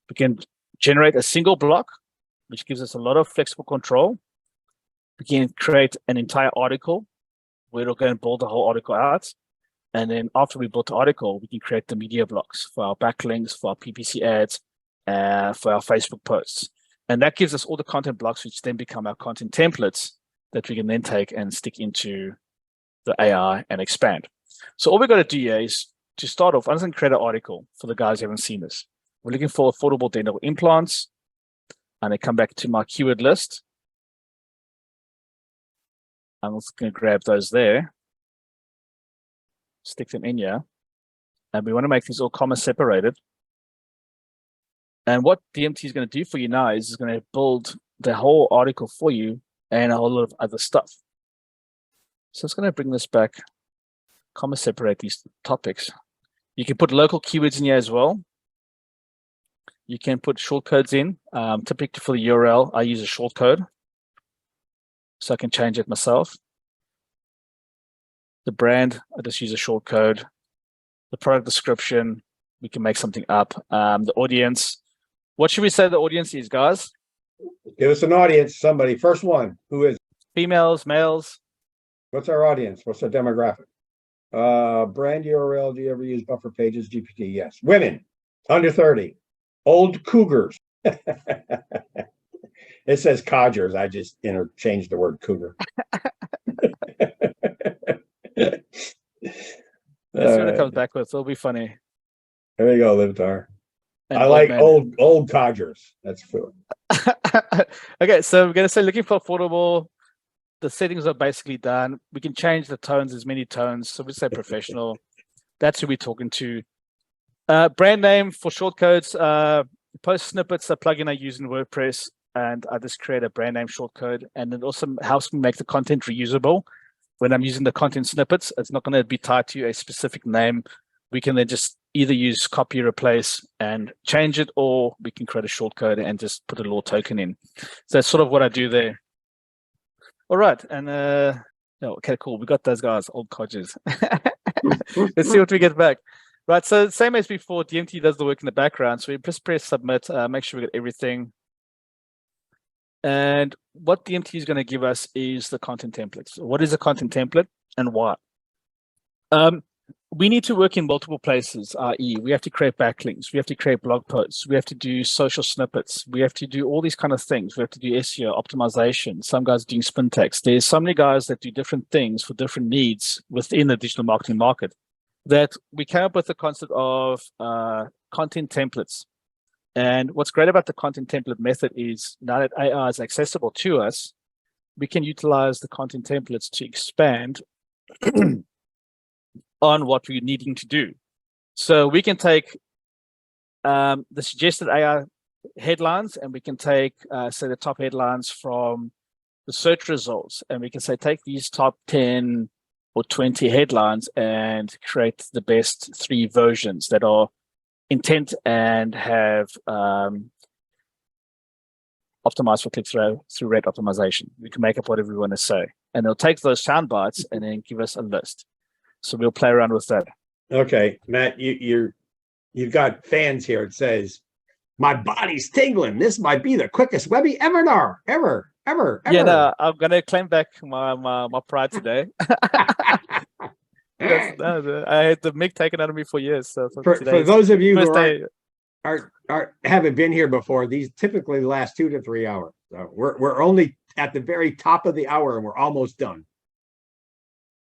Speaker 1: We can generate a single block, which gives us a lot of flexible control. We can create an entire article where it'll go and build the whole article out. And then after we built the article, we can create the media blocks for our backlinks, for our PPC ads, for our Facebook posts. And that gives us all the content blocks, which then become our content templates that we can then take and stick into the AI and expand. So all we've got to do here is to start off, I'm just going to create an article for the guys who haven't seen this. We're looking for affordable dental implants. And I come back to my keyword list. I'm also going to grab those there, stick them in here. And we want to make these all comma separated. And what DMT is going to do for you now is it's going to build the whole article for you and a whole lot of other stuff. So it's going to bring this back, comma separate these topics. You can put local keywords in here as well. You can put shortcodes in. Typically for the URL, I use a shortcode. So I can change it myself. The brand, I just use a shortcode. The product description, we can make something up. The audience, what should we say the audience is, guys?
Speaker 2: Give us an audience, somebody. First one, who is?
Speaker 1: Females, males.
Speaker 2: What's our audience? What's our demographic? Brand URL, do you ever use buffer pages? GPT, yes. Women, under 30. Old cougars. It says codgers. I just interchanged the word cougar.
Speaker 1: Let's see what it comes back with. It'll be funny.
Speaker 2: There you go, Livitar.
Speaker 1: And
Speaker 2: I like old codgers. That's food.
Speaker 1: Okay, so we're going to say looking for affordable. The settings are basically done. We can change the tones. There's many tones. So we say professional. That's who we're talking to. Brand name for shortcodes. Post snippets, a plugin I use in WordPress. And I just create a brand name shortcode. And it also helps me make the content reusable. When I'm using the content snippets, it's not going to be tied to a specific name. We can then just either use copy, replace, and change it, or we can create a shortcode and just put a little token in. So that's sort of what I do there. All right. And okay, cool. We got those guys, old codgers. Let's see what we get back. Right. So same as before, DMT does the work in the background. So we just press submit, make sure we get everything. And what DMT is going to give us is the content templates. What is a content template and why? We need to work in multiple places, i.e. we have to create backlinks, we have to create blog posts, we have to do social snippets, we have to do all these kind of things. We have to do SEO optimization. Some guys are doing spin text. There's so many guys that do different things for different needs within the digital marketing market that we came up with the concept of content templates. And what's great about the content template method is now that AI is accessible to us, we can utilize the content templates to expand on what we're needing to do. So we can take the suggested AI headlines, and we can take, say, the top headlines from the search results, and we can say, take these top 10 or 20 headlines and create the best 3 versions that are intent and have optimized for click-through rate optimization. We can make up whatever we want to say, and they'll take those sound bites and then give us a list. So we'll play around with that.
Speaker 2: Okay, Matt, you've got fans here. It says, "My body's tingling. This might be the quickest webinar ever."
Speaker 1: Yeah, no, I'm gonna claim back my pride today. I had the mic taken out of me for years. So
Speaker 2: for those of you who haven't been here before, these typically last 2 to 3 hours. So we're only at the very top of the hour, and we're almost done.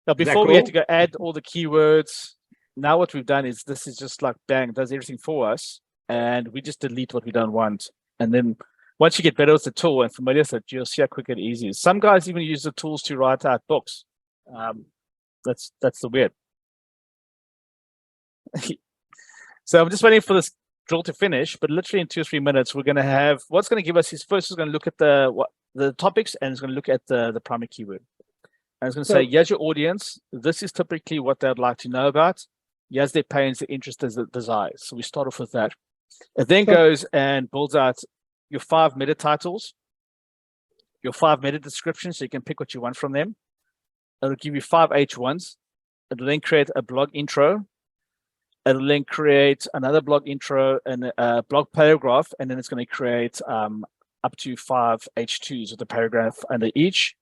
Speaker 1: Now, before we had to go add all the keywords, now what we've done is this is just like bang, does everything for us, and we just delete what we don't want. And then once you get better with the tool and familiar with it, you'll see how quick and easy it is. Some guys even use the tools to write out books. That's the weird. So I'm just waiting for this drill to finish, but literally in 2 or 3 minutes, we're going to have, what's going to give us is first is going to look at the topics, and it's going to look at the primary keyword. And it's going to say, here's your audience. This is typically what they'd like to know about. Here's their pains, their interests, their desires. So we start off with that. It then goes and builds out your 5 meta titles, your 5 meta descriptions, so you can pick what you want from them. It'll give you 5 H1s. It'll then create a blog intro. It'll then create another blog intro and a blog paragraph, and then it's going to create up to 5 H2s with a paragraph under each.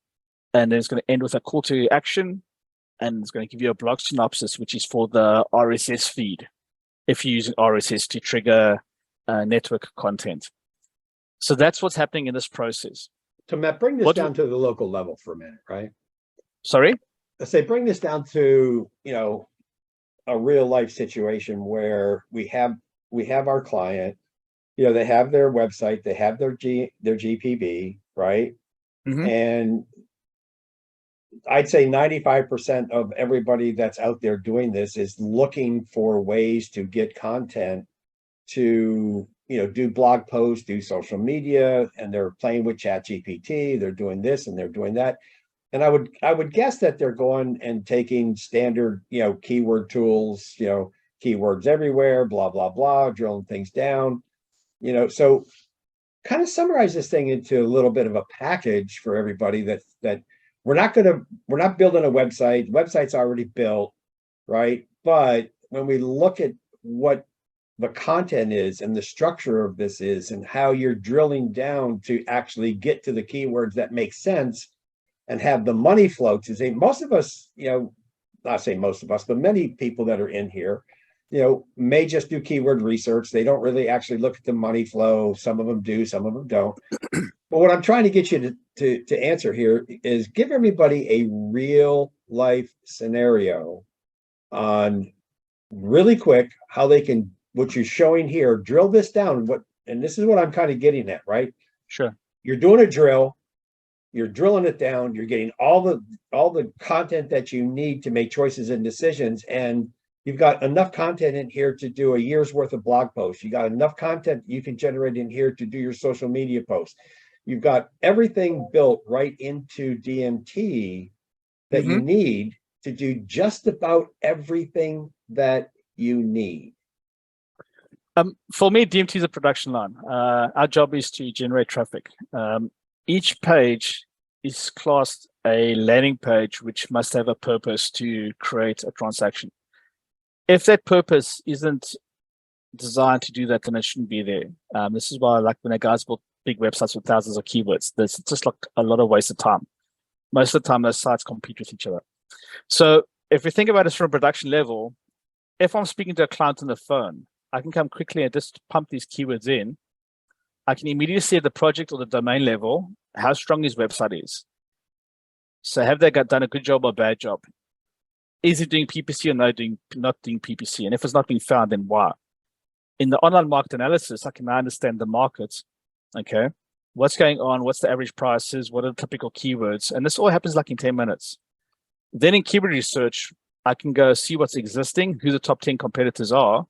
Speaker 1: And then it's going to end with a call to action, and it's going to give you a blog synopsis, which is for the RSS feed, if you're using RSS to trigger network content. So that's what's happening in this process.
Speaker 2: So Matt, bring this down to the local level for a minute, right?
Speaker 1: Sorry?
Speaker 2: Let's say bring this down to, a real life situation where we have our client, they have their website, they have their GPB, right?
Speaker 1: Mm-hmm.
Speaker 2: And I'd say 95% of everybody that's out there doing this is looking for ways to get content to, do blog posts, do social media, and they're playing with ChatGPT, they're doing this and they're doing that. And I would guess that they're going and taking standard, keyword tools, keywords everywhere, blah, blah, blah, drilling things down, so kind of summarize this thing into a little bit of a package for everybody that we're not building a website. The website's already built, right? But when we look at what the content is and the structure of this is and how you're drilling down to actually get to the keywords that make sense and have the money flow to say, most of us, not say most of us, but many people that are in here, may just do keyword research. They don't really actually look at the money flow. Some of them do, some of them don't. But what I'm trying to get you to answer here is give everybody a real life scenario on really quick how they can, what you're showing here, drill this down. And this is what I'm kind of getting at, right?
Speaker 1: Sure.
Speaker 2: You're doing a drill, you're drilling it down, you're getting all the content that you need to make choices and decisions, and you've got enough content in here to do a year's worth of blog posts. You got enough content you can generate in here to do your social media posts. You've got everything built right into DMT that you need to do just about everything that you need.
Speaker 1: For me, DMT is a production line. Our job is to generate traffic. Each page is classed a landing page, which must have a purpose to create a transaction. If that purpose isn't designed to do that, then it shouldn't be there. This is why, like, when guys build big websites with thousands of keywords, there's just like a lot of wasted time. Most of the time, those sites compete with each other. So if we think about it from a production level, if I'm speaking to a client on the phone, I can come quickly and just pump these keywords in. I can immediately see at the project or the domain level how strong his website is. So have they done a good job or a bad job? Is it doing PPC or not doing PPC? And if it's not being found, then why? In the online market analysis, I can now understand the market. Okay, what's going on? What's the average prices? What are the typical keywords? And this all happens like in 10 minutes. Then in keyword research, I can go see what's existing, who the top 10 competitors are.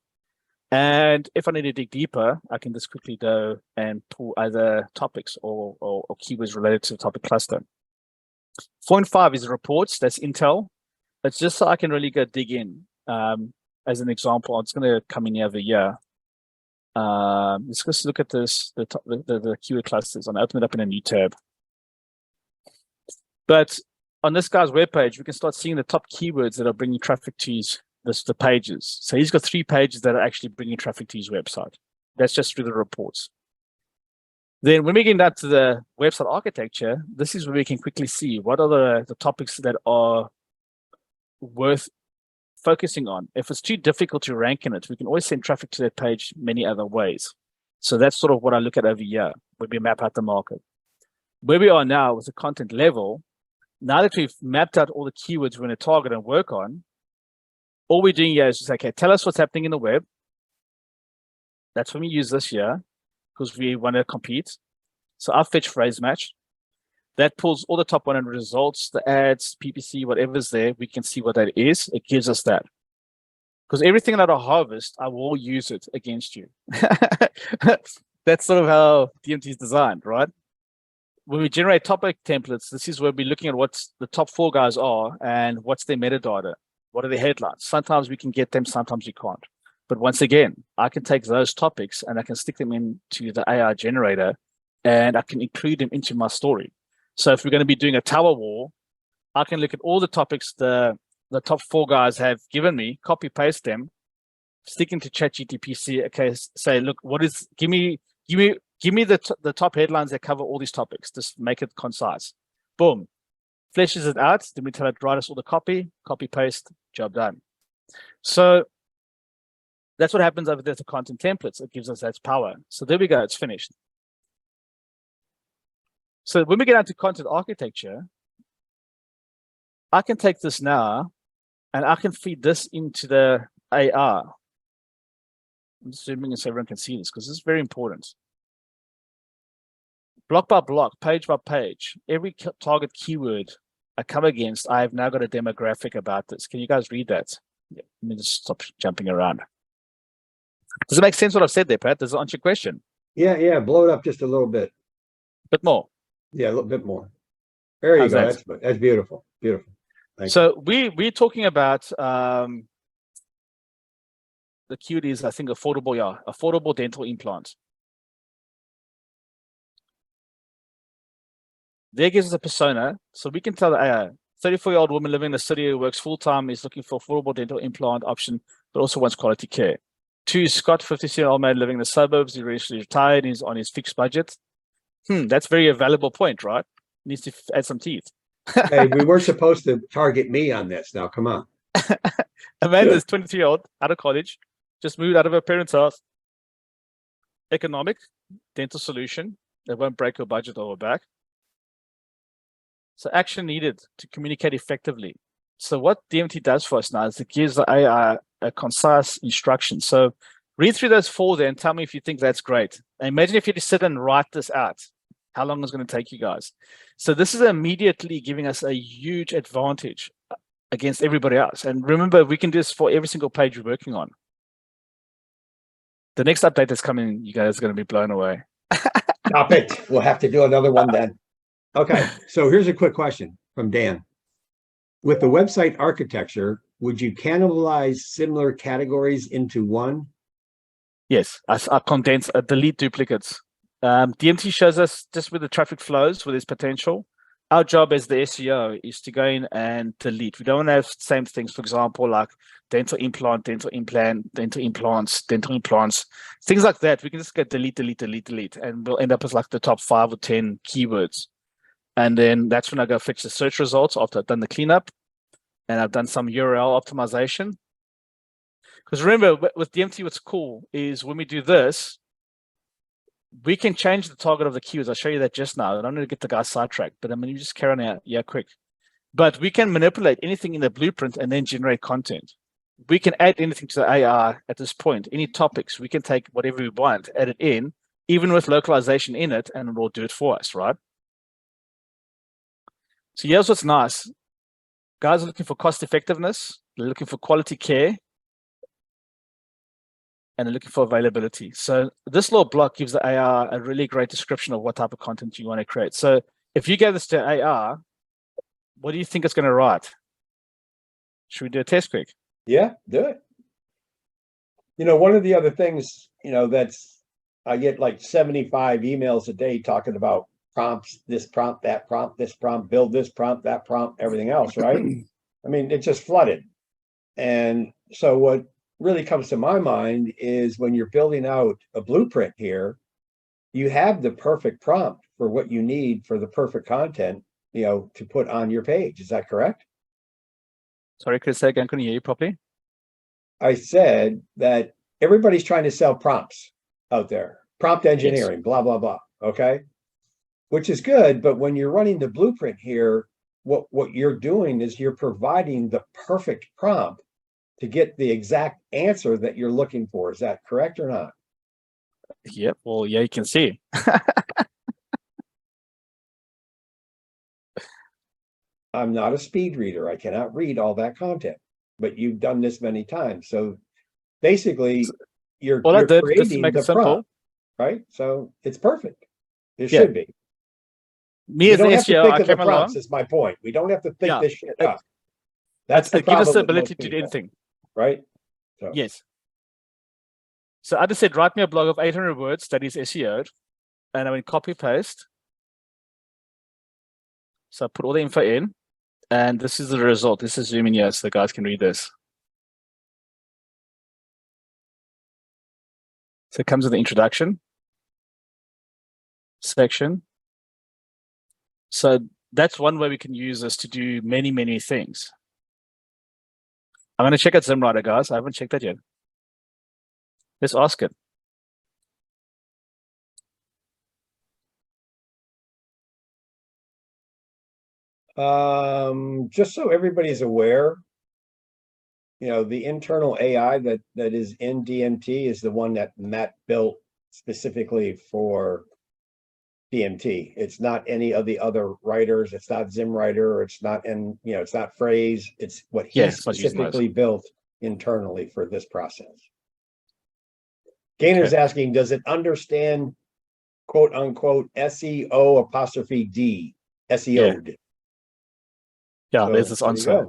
Speaker 1: And if I need to dig deeper, I can just quickly go and pull either topics or keywords related to the topic cluster. 4.5 is reports. That's Intel. It's just so I can really go dig in. As an example, I'm just going to come in over here. Let's just look at this, the keyword clusters. I'm opening it up in a new tab. But on this guy's webpage, we can start seeing the top keywords that are bringing traffic to the pages. So he's got 3 pages that are actually bringing traffic to his website. That's just through the reports. Then when we get down to the website architecture, this is where we can quickly see what are the topics that are worth focusing on. If it's too difficult to rank in it, we can always send traffic to that page many other ways. So that's sort of what I look at over here when we map out the market. Where we are now with the content level, now that we've mapped out all the keywords we're going to target and work on, all we're doing here is just, okay, tell us what's happening in the web. That's when we use this here because we want to compete. So I'll fetch phrase match. That pulls all the top 100 results, the ads, PPC, whatever's there. We can see what that is. It gives us that. Because everything that I harvest, I will use it against you. That's sort of how DMT is designed, right? When we generate topic templates, this is where we're looking at what the top 4 guys are and what's their metadata. What are the headlines? Sometimes we can get them, sometimes we can't. But once again, I can take those topics and I can stick them into the AI generator and I can include them into my story. So if we're going to be doing a tower war, I can look at all the topics the top 4 guys have given me, copy paste them, stick into ChatGPT. Okay, say, look, give me the top headlines that cover all these topics. Just make it concise. Boom, fleshes it out. Then we tell it write us all the copy paste, job done. So that's what happens over there to content templates. It gives us that power. So there we go. It's finished. So when we get into content architecture, I can take this now and I can feed this into the AR. I'm zooming in so everyone can see this because this is very important. Block by block, page by page, every target keyword I come against, I have now got a demographic about this. Can you guys read that? Yeah, let me just stop jumping around. Does it make sense what I've said there, Pat? Does it answer your question?
Speaker 2: Yeah. Blow it up just a little bit.
Speaker 1: Bit more.
Speaker 2: Yeah, a little bit more. There you go. That's beautiful. Beautiful.
Speaker 1: So we're talking about the keyword is, I think, affordable dental implants. There gives us a persona, so we can tell the AI, 34-year-old woman living in the city who works full-time is looking for affordable dental implant option, but also wants quality care. 2, Scott, 57-year-old man living in the suburbs, he's recently retired, he's on his fixed budget. That's very a valuable point, right? Needs to add some teeth.
Speaker 2: Hey, we were supposed to target me on this. Now, come on.
Speaker 1: Amanda's 23-year-old, out of college, just moved out of her parents' house. Economic, dental solution that won't break her budget or her back. So action needed to communicate effectively. So what DMT does for us now is it gives the AI a concise instruction. So read through those 4 there and tell me if you think that's great. And imagine if you just sit and write this out. How long is it going to take you guys? So this is immediately giving us a huge advantage against everybody else. And remember, we can do this for every single page we're working on. The next update that's coming, you guys are going to be blown away.
Speaker 2: Stop it. We'll have to do another one then. Okay, so here's a quick question from Dan. With the website architecture, would you cannibalize similar categories into one?
Speaker 1: Yes, I condense, delete duplicates. DMT shows us just where the traffic flows, where there's potential. Our job as the SEO is to go in and delete. We don't want to have same things, for example, like dental implant, dental implants, things like that. We can just go delete, and we'll end up with like the top 5 or 10 keywords. And then that's when I go fetch the search results after I've done the cleanup and I've done some URL optimization. Because remember, with DMT, what's cool is when we do this, we can change the target of the keywords. I'll show you that just now. I don't need to get the guy sidetracked, but I mean, you just carry on out. Yeah, quick. But we can manipulate anything in the blueprint and then generate content. We can add anything to the AI at this point, any topics. We can take whatever we want, add it in, even with localization in it, and it will do it for us, right? So here's what's nice. Guys are looking for cost effectiveness. they're looking for quality care, and they're looking for availability. So this little block gives the AR a really great description of what type of content you want to create. So if you gave this to AR, what do you think it's going to write? Should we do a test quick?
Speaker 2: Yeah, do it. One of the other things, I get like 75 emails a day talking about prompts, this prompt, that prompt, this prompt, build this prompt, that prompt, everything else, right? I mean, it's just flooded. And so what really comes to my mind is when you're building out a blueprint here, you have the perfect prompt for what you need for the perfect content, to put on your page. Is that correct?
Speaker 1: Sorry, Chris, say again, couldn't hear you properly.
Speaker 2: I said that everybody's trying to sell prompts out there, prompt engineering, yes. Blah, blah, blah. Okay. Which is good. But when you're running the blueprint here, what you're doing is you're providing the perfect prompt to get the exact answer that you're looking for. Is that correct or not?
Speaker 1: Yep. Well, yeah, you can see.
Speaker 2: I'm not a speed reader. I cannot read all that content, but you've done this many times. So basically, you're creating the prompt, right? So it's perfect. It should be.
Speaker 1: Me as SEO, I came along.
Speaker 2: Is my point. We don't have to think this shit up.
Speaker 1: That's the problem. It gives us the ability to do anything,
Speaker 2: right?
Speaker 1: So. Yes. So I just said, write me a blog of 800 words that is SEO'd, and I went copy paste. So I put all the info in, and this is the result. This is zoom in here so the guys can read this. So it comes with the introduction section. So that's one way we can use this to do many, many things. I'm going to check out ZimWriter, guys. I haven't checked that yet. Let's ask it.
Speaker 2: Just so everybody's aware, the internal AI that is in DMT is the one that Matt built specifically for DMT. It's not any of the other writers. It's not ZimWriter. It's not, it's not Phrase. It's what he specifically built internally for this process. Gainer's asking, does it understand quote unquote SEO apostrophe D, SEO'd?
Speaker 1: Yeah, there's this answer.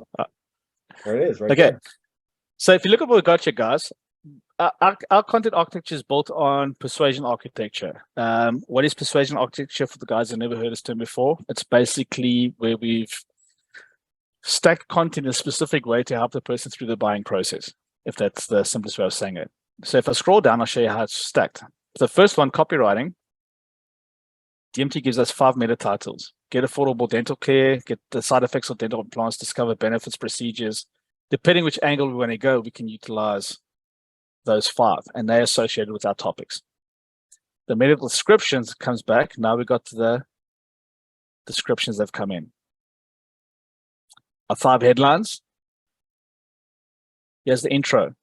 Speaker 2: There it is, right?
Speaker 1: Okay.
Speaker 2: There.
Speaker 1: So if you look at what we got here, guys, our content architecture is built on persuasion architecture. What is persuasion architecture for the guys who never heard this term before? It's basically where we've stacked content in a specific way to help the person through the buying process, if that's the simplest way of saying it. So if I scroll down, I'll show you how it's stacked. The first one, copywriting. DMT gives us 5 meta titles. Get affordable dental care, get the side effects of dental implants, discover benefits, procedures. Depending which angle we want to go, we can utilize those 5, and they're associated with our topics. The medical descriptions comes back. Now we got to the descriptions that have come in. Our 5 headlines. Here's the intro.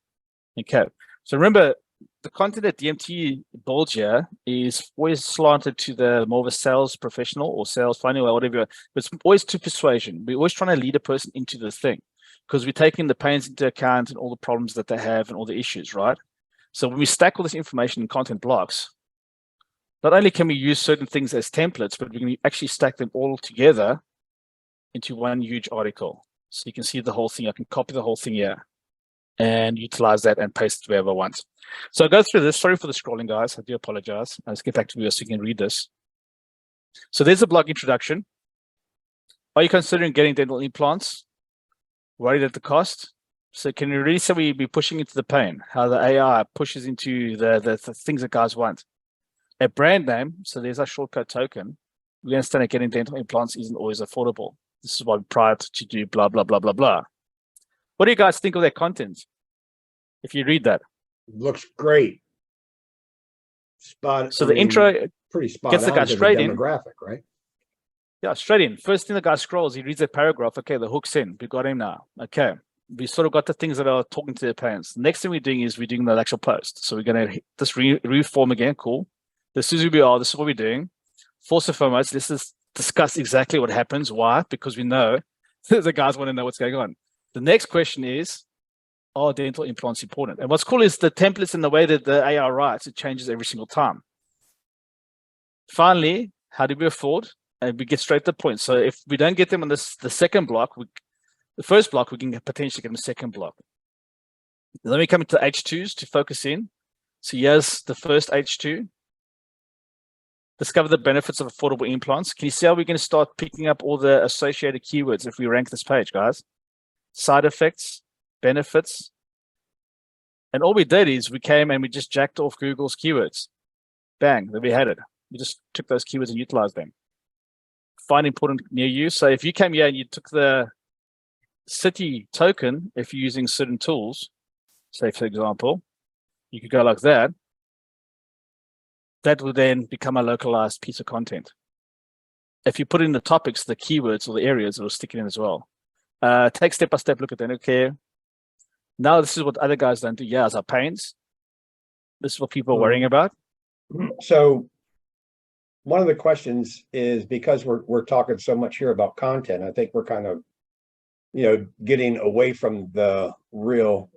Speaker 1: Okay. So remember, the content that DMT builds here is always slanted to the more of a sales professional or sales funny or whatever, but it's always to persuasion. We're always trying to lead a person into this thing because we're taking the pains into account and all the problems that they have and all the issues, right? So when we stack all this information in content blocks, not only can we use certain things as templates, but we can actually stack them all together into one huge article. So you can see the whole thing. I can copy the whole thing here and utilize that and paste it wherever I want. So I'll go through this. Sorry for the scrolling, guys. I do apologize. Let's get back to you so you can read this. So there's a blog introduction. Are you considering getting dental implants? Worried at the cost? So can you really say we be pushing into the pain? How the AI pushes into the things that guys want? A brand name. So there's our shortcut token. We understand that getting dental implants isn't always affordable. This is why we tried to do blah, blah, blah, blah, blah. What do you guys think of their content? If you read that.
Speaker 2: Looks great.
Speaker 1: So the intro
Speaker 2: pretty spot
Speaker 1: gets the guy straight in.
Speaker 2: Demographic, right?
Speaker 1: Yeah, straight in. First thing the guy scrolls, he reads a paragraph. Okay, the hook's in. We got him now. Okay. We sort of got the things that are talking to their parents. The next thing we're doing is we're doing the actual post. So we're going to just reform again. Cool. This is who we are. This is what we're doing. First and foremost, let's just discuss exactly what happens. Why? Because we know the guys want to know what's going on. The next question is, are dental implants important? And what's cool is the templates and the way that the AI writes, it changes every single time. Finally, how do we afford? And we get straight to the point. So if we don't get them on the second block, the first block, we can potentially get them the second block. Then we come into H2s to focus in. So here's the first H2. Discover the benefits of affordable implants. Can you see how we're going to start picking up all the associated keywords if we rank this page, guys? Side effects, benefits. And all we did is we came and we just jacked off Google's keywords. Bang, there we had it. We just took those keywords and utilized them. Find important near you. So if you came here and you took the city token, if you're using certain tools, say for example, you could go like that. That would then become a localized piece of content. If you put in the topics, the keywords or the areas, it'll stick it in as well. Take step-by-step look at dental care. Now this is what other guys don't do. Yeah, it's our pains. This is what people are worrying about.
Speaker 2: So one of the questions is, because we're talking so much here about content, I think we're kind of, getting away from the real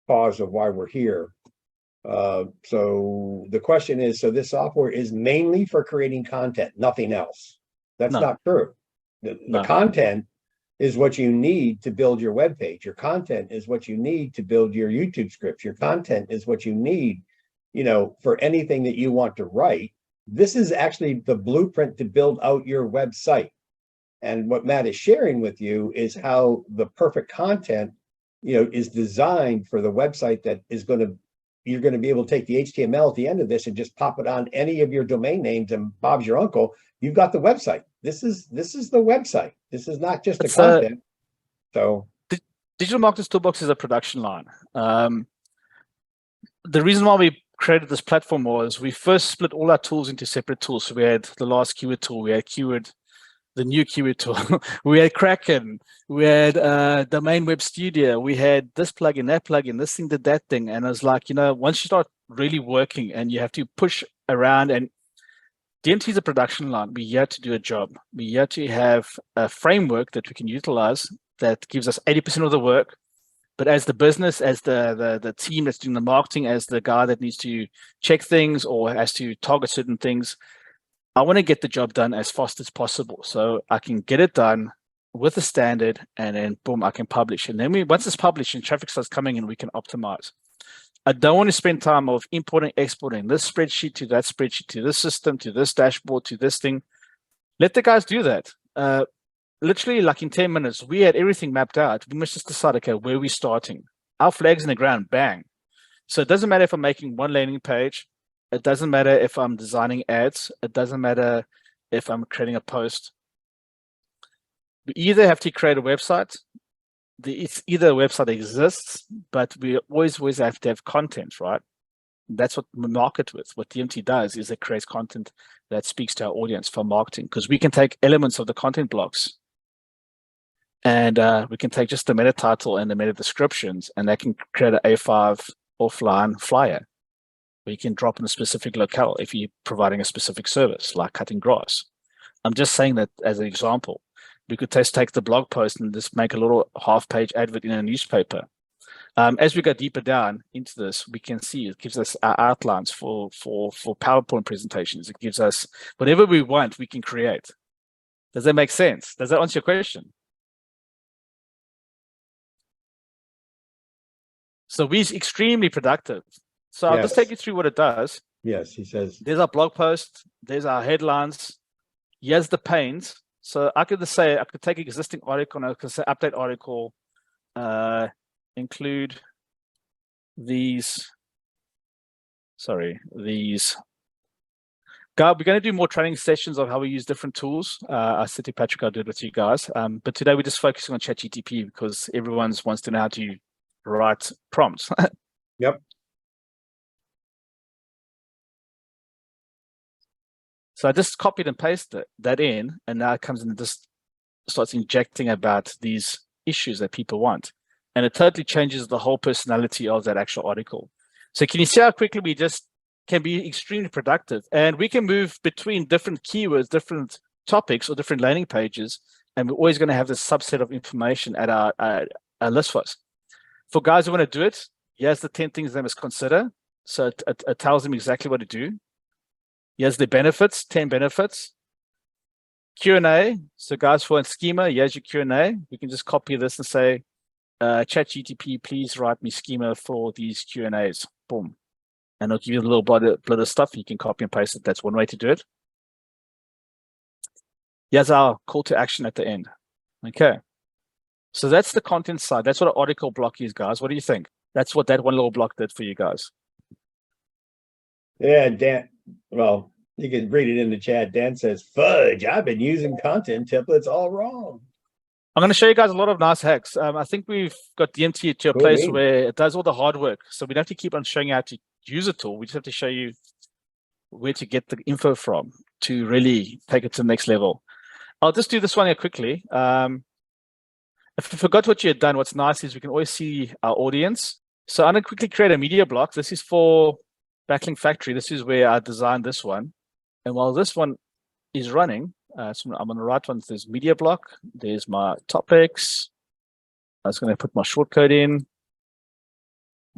Speaker 2: cause of why we're here. So the question is, so this software is mainly for creating content, nothing else. That's not true. The content is what you need to build your web page. Your content is what you need to build your YouTube scripts. Your content is what you need, for anything that you want to write. This is actually the blueprint to build out your website. And what Matt is sharing with you is how the perfect content, is designed for the website that is you're going to be able to take the HTML at the end of this and just pop it on any of your domain names, and Bob's your uncle. You've got the website. This is the website. This is not just the content. So
Speaker 1: Digital Marketers Toolbox is a production line. The reason why we created this platform was we first split all our tools into separate tools. So we had the last keyword tool, we had the new keyword tool, we had Kraken, we had Domain Web Studio, we had this plugin, that plugin, this thing, did that thing. And I was like, once you start really working and you have to push around, and DMT is a production line. We're here to do a job. We're here to have a framework that we can utilize that gives us 80% of the work. But as the business, as the team that's doing the marketing, as the guy that needs to check things or has to target certain things, I want to get the job done as fast as possible. So I can get it done with a standard, and then boom, I can publish. And then once it's published and traffic starts coming in, we can optimize. I don't want to spend time of importing, exporting this spreadsheet to that spreadsheet, to this system, to this dashboard, to this thing. Let the guys do that. Literally, like in 10 minutes, we had everything mapped out. We must just decide, okay, where are we starting? Our flag's in the ground, bang. So it doesn't matter if I'm making one landing page. It doesn't matter if I'm designing ads. It doesn't matter if I'm creating a post. We either have to create a website. It's either a website that exists, but we always have to have content, right? That's what we market with. What DMT does is it creates content that speaks to our audience for marketing, because we can take elements of the content blocks and we can take just the meta title and the meta descriptions, and that can create an A5 offline flyer where you can drop in a specific locale if you're providing a specific service like cutting grass. I'm just saying that as an example. We could just take the blog post and just make a little half-page advert in a newspaper. As we go deeper down into this, we can see it gives us our outlines for PowerPoint presentations. It gives us whatever we want, we can create. Does that make sense? Does that answer your question? So we're extremely productive. So I'll just take you through what it does.
Speaker 2: Yes, he says.
Speaker 1: There's our blog post. There's our headlines. Here's the panes. So I could just say, I could take existing article and I could say update article, include these. We're going to do more training sessions of how we use different tools. I said to Patrick, I'll do it with you guys. But today we're just focusing on ChatGPT because everyone wants to know how to write prompts.
Speaker 2: Yep.
Speaker 1: So I just copied and pasted that in, and now it comes in and just starts injecting about these issues that people want. And it totally changes the whole personality of that actual article. So can you see how quickly we just can be extremely productive? And we can move between different keywords, different topics, or different landing pages. And we're always going to have this subset of information at list for us. For guys who want to do it, here's the 10 things they must consider. So it tells them exactly what to do. Here's the benefits, 10 benefits. Q&A. So guys, for a schema, here's your Q&A. We can just copy this and say, ChatGTP, please write me schema for these Q&As. Boom. And it'll give you a little bit of stuff. You can copy and paste it. That's one way to do it. Here's our call to action at the end. Okay. So that's the content side. That's what an article block is, guys. What do you think? That's what that one little block did for you guys.
Speaker 2: Yeah, Dan. Well, you can read it in the chat. Dan says, fudge, I've been using content templates all wrong.
Speaker 1: I'm going to show you guys a lot of nice hacks. I think we've got DMT to a place where it does all the hard work. So we don't have to keep on showing you how to use a tool. We just have to show you where to get the info from to really take it to the next level. I'll just do this one here quickly. If you forgot what you had done, what's nice is we can always see our audience. So I'm going to quickly create a media block. This is for Backlink Factory. This is where I designed this one. And while this one is running, so I'm on the right one, there's media block. There's my topics. I'm just going to put my shortcode in.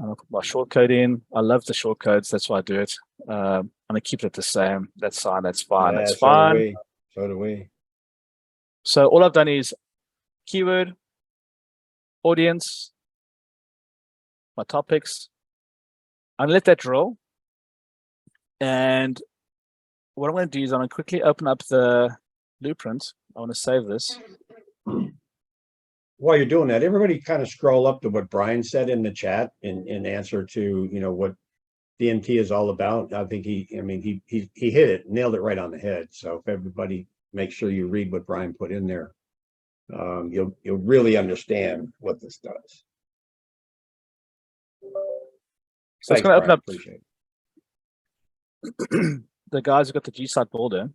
Speaker 1: I'll put my shortcode in. I love the shortcodes. That's why I do it. I'm going to keep it the same. That's fine. That's fine. That's fine.
Speaker 2: So do we.
Speaker 1: So all I've done is keyword, audience, my topics. I'm going to let that roll. And what I'm going to do is I'm going to quickly open up the blueprint. I want to save this.
Speaker 2: While you're doing that, everybody kind of scroll up to what Brian said in the chat in answer to, what DMT is all about. I think he hit it, nailed it right on the head. So if everybody make sure you read what Brian put in there, you'll really understand what this does.
Speaker 1: So it's going to open up. Appreciate it. The guys who got the G-Site builder.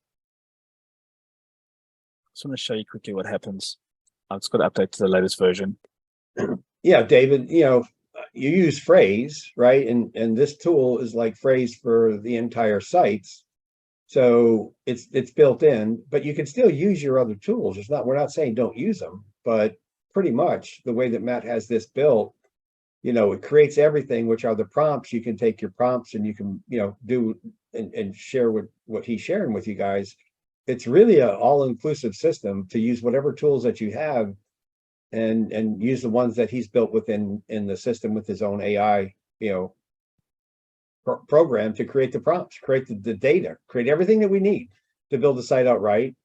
Speaker 1: Just want to show you quickly what happens. I've just got to update to the latest version.
Speaker 2: Yeah, David, you use phrase, right? And this tool is like phrase for the entire sites. So it's built in, but you can still use your other tools. We're not saying don't use them, but pretty much the way that Matt has this built, it creates everything, which are the prompts. You can take your prompts and you can, do and share what he's sharing with you guys. It's really an all-inclusive system to use whatever tools that you have and use the ones that he's built within the system with his own AI, program to create the prompts, create the data, create everything that we need to build the site out right.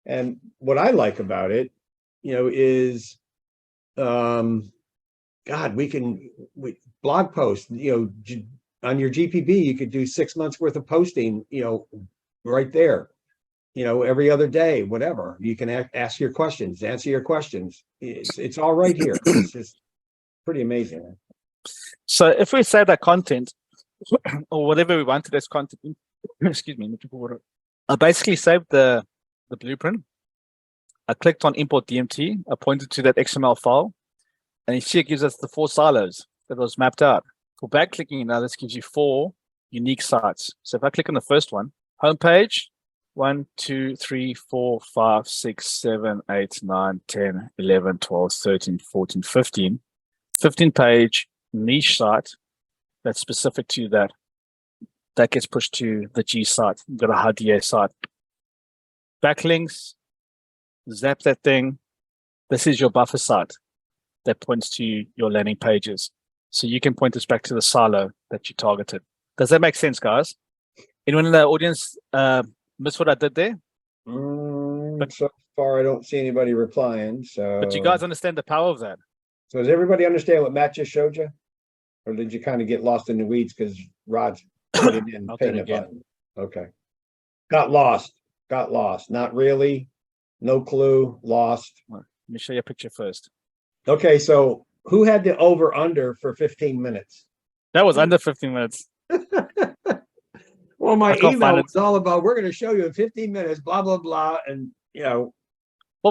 Speaker 2: And what I like about it, is, God, we blog posts, on your GPB, you could do 6 months worth of posting, right there, every other day, whatever. You can ask your questions, answer your questions. It's all right here. It's just pretty amazing.
Speaker 1: So if we save that content or whatever we wanted as content, excuse me, I basically saved the blueprint. I clicked on import DMT. I pointed to that XML file, and you see it gives us the 4 silos that was mapped out. For backclicking now, this gives you 4 unique sites. So if I click on the first one, homepage, 1, 2, 3, 4, 5, 6, 7, 8, 9, 10, 11, 12, 13, 14, 15. 15-page niche site that's specific to that. That gets pushed to the G site. You've got a HDA site. Backlinks, zap that thing. This is your buffer site that points to your landing pages. So you can point this back to the silo that you targeted. Does that make sense, guys? Anyone in the audience miss what I did there?
Speaker 2: So far, I don't see anybody replying. So,
Speaker 1: but you guys understand the power of that?
Speaker 2: So does everybody understand what Matt just showed you? Or did you kind of get lost in the weeds because Rod's put it in? Okay. Got lost. Not really. No clue. Lost.
Speaker 1: Let me show you a picture first.
Speaker 2: Okay, so who had the over-under for 15 minutes?
Speaker 1: That was under 15 minutes.
Speaker 2: Well, my email was all about, we're going to show you in 15 minutes, blah, blah, blah. And,
Speaker 1: Well,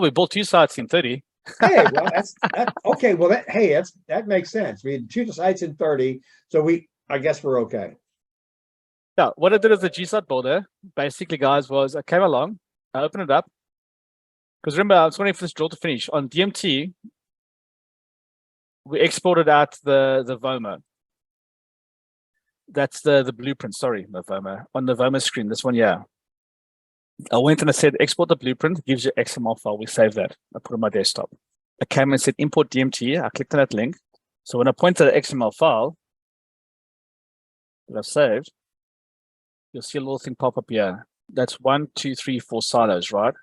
Speaker 1: we built 2 sites in 30.
Speaker 2: Hey, well, okay. Well, that makes sense. We had 2 sites in 30. So I guess we're okay.
Speaker 1: Yeah, what I did as the G-Site builder, basically, guys, was I came along, I opened it up. Because remember, I was waiting for this drill to finish. On DMT, we exported out the VOMA. That's the blueprint, sorry, the VOMA. On the VOMA screen, this one, yeah. I went and I said, export the blueprint, it gives you XML file. We save that. I put it on my desktop. I came and said, import DMT. I clicked on that link. So when I point to the XML file that I've saved, you'll see a little thing pop up here. That's 1, 2, 3, 4 silos, right?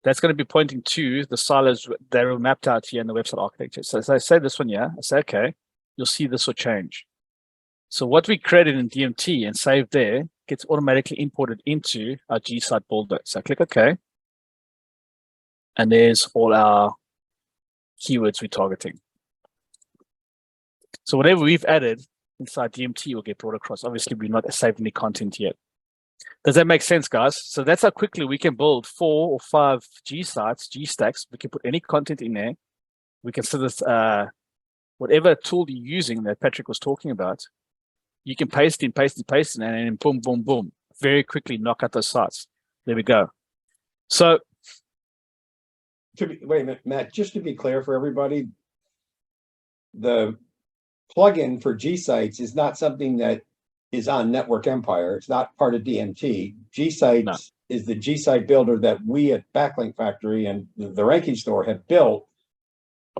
Speaker 1: That's going to be pointing to the silos that are mapped out here in the website architecture. So as I say this one, yeah, I say, okay, you'll see this will change. So what we created in DMT and saved there gets automatically imported into our G-site builder. So I click OK. And there's all our keywords we're targeting. So whatever we've added inside DMT will get brought across. Obviously, we're not saved any content yet. Does that make sense, guys? So that's how quickly we can build 4 or 5 G-sites, G-stacks. We can put any content in there. We can set this, whatever tool you're using that Patrick was talking about, you can paste in, and then boom, boom, boom. Very quickly knock out those sites. There we go. So,
Speaker 2: wait a minute, Matt, just to be clear for everybody, the plugin for G-Sites is not something that is on Network Empire. It's not part of DMT. G-Sites is the G-Site builder that we at Backlink Factory and the Ranking Store have built.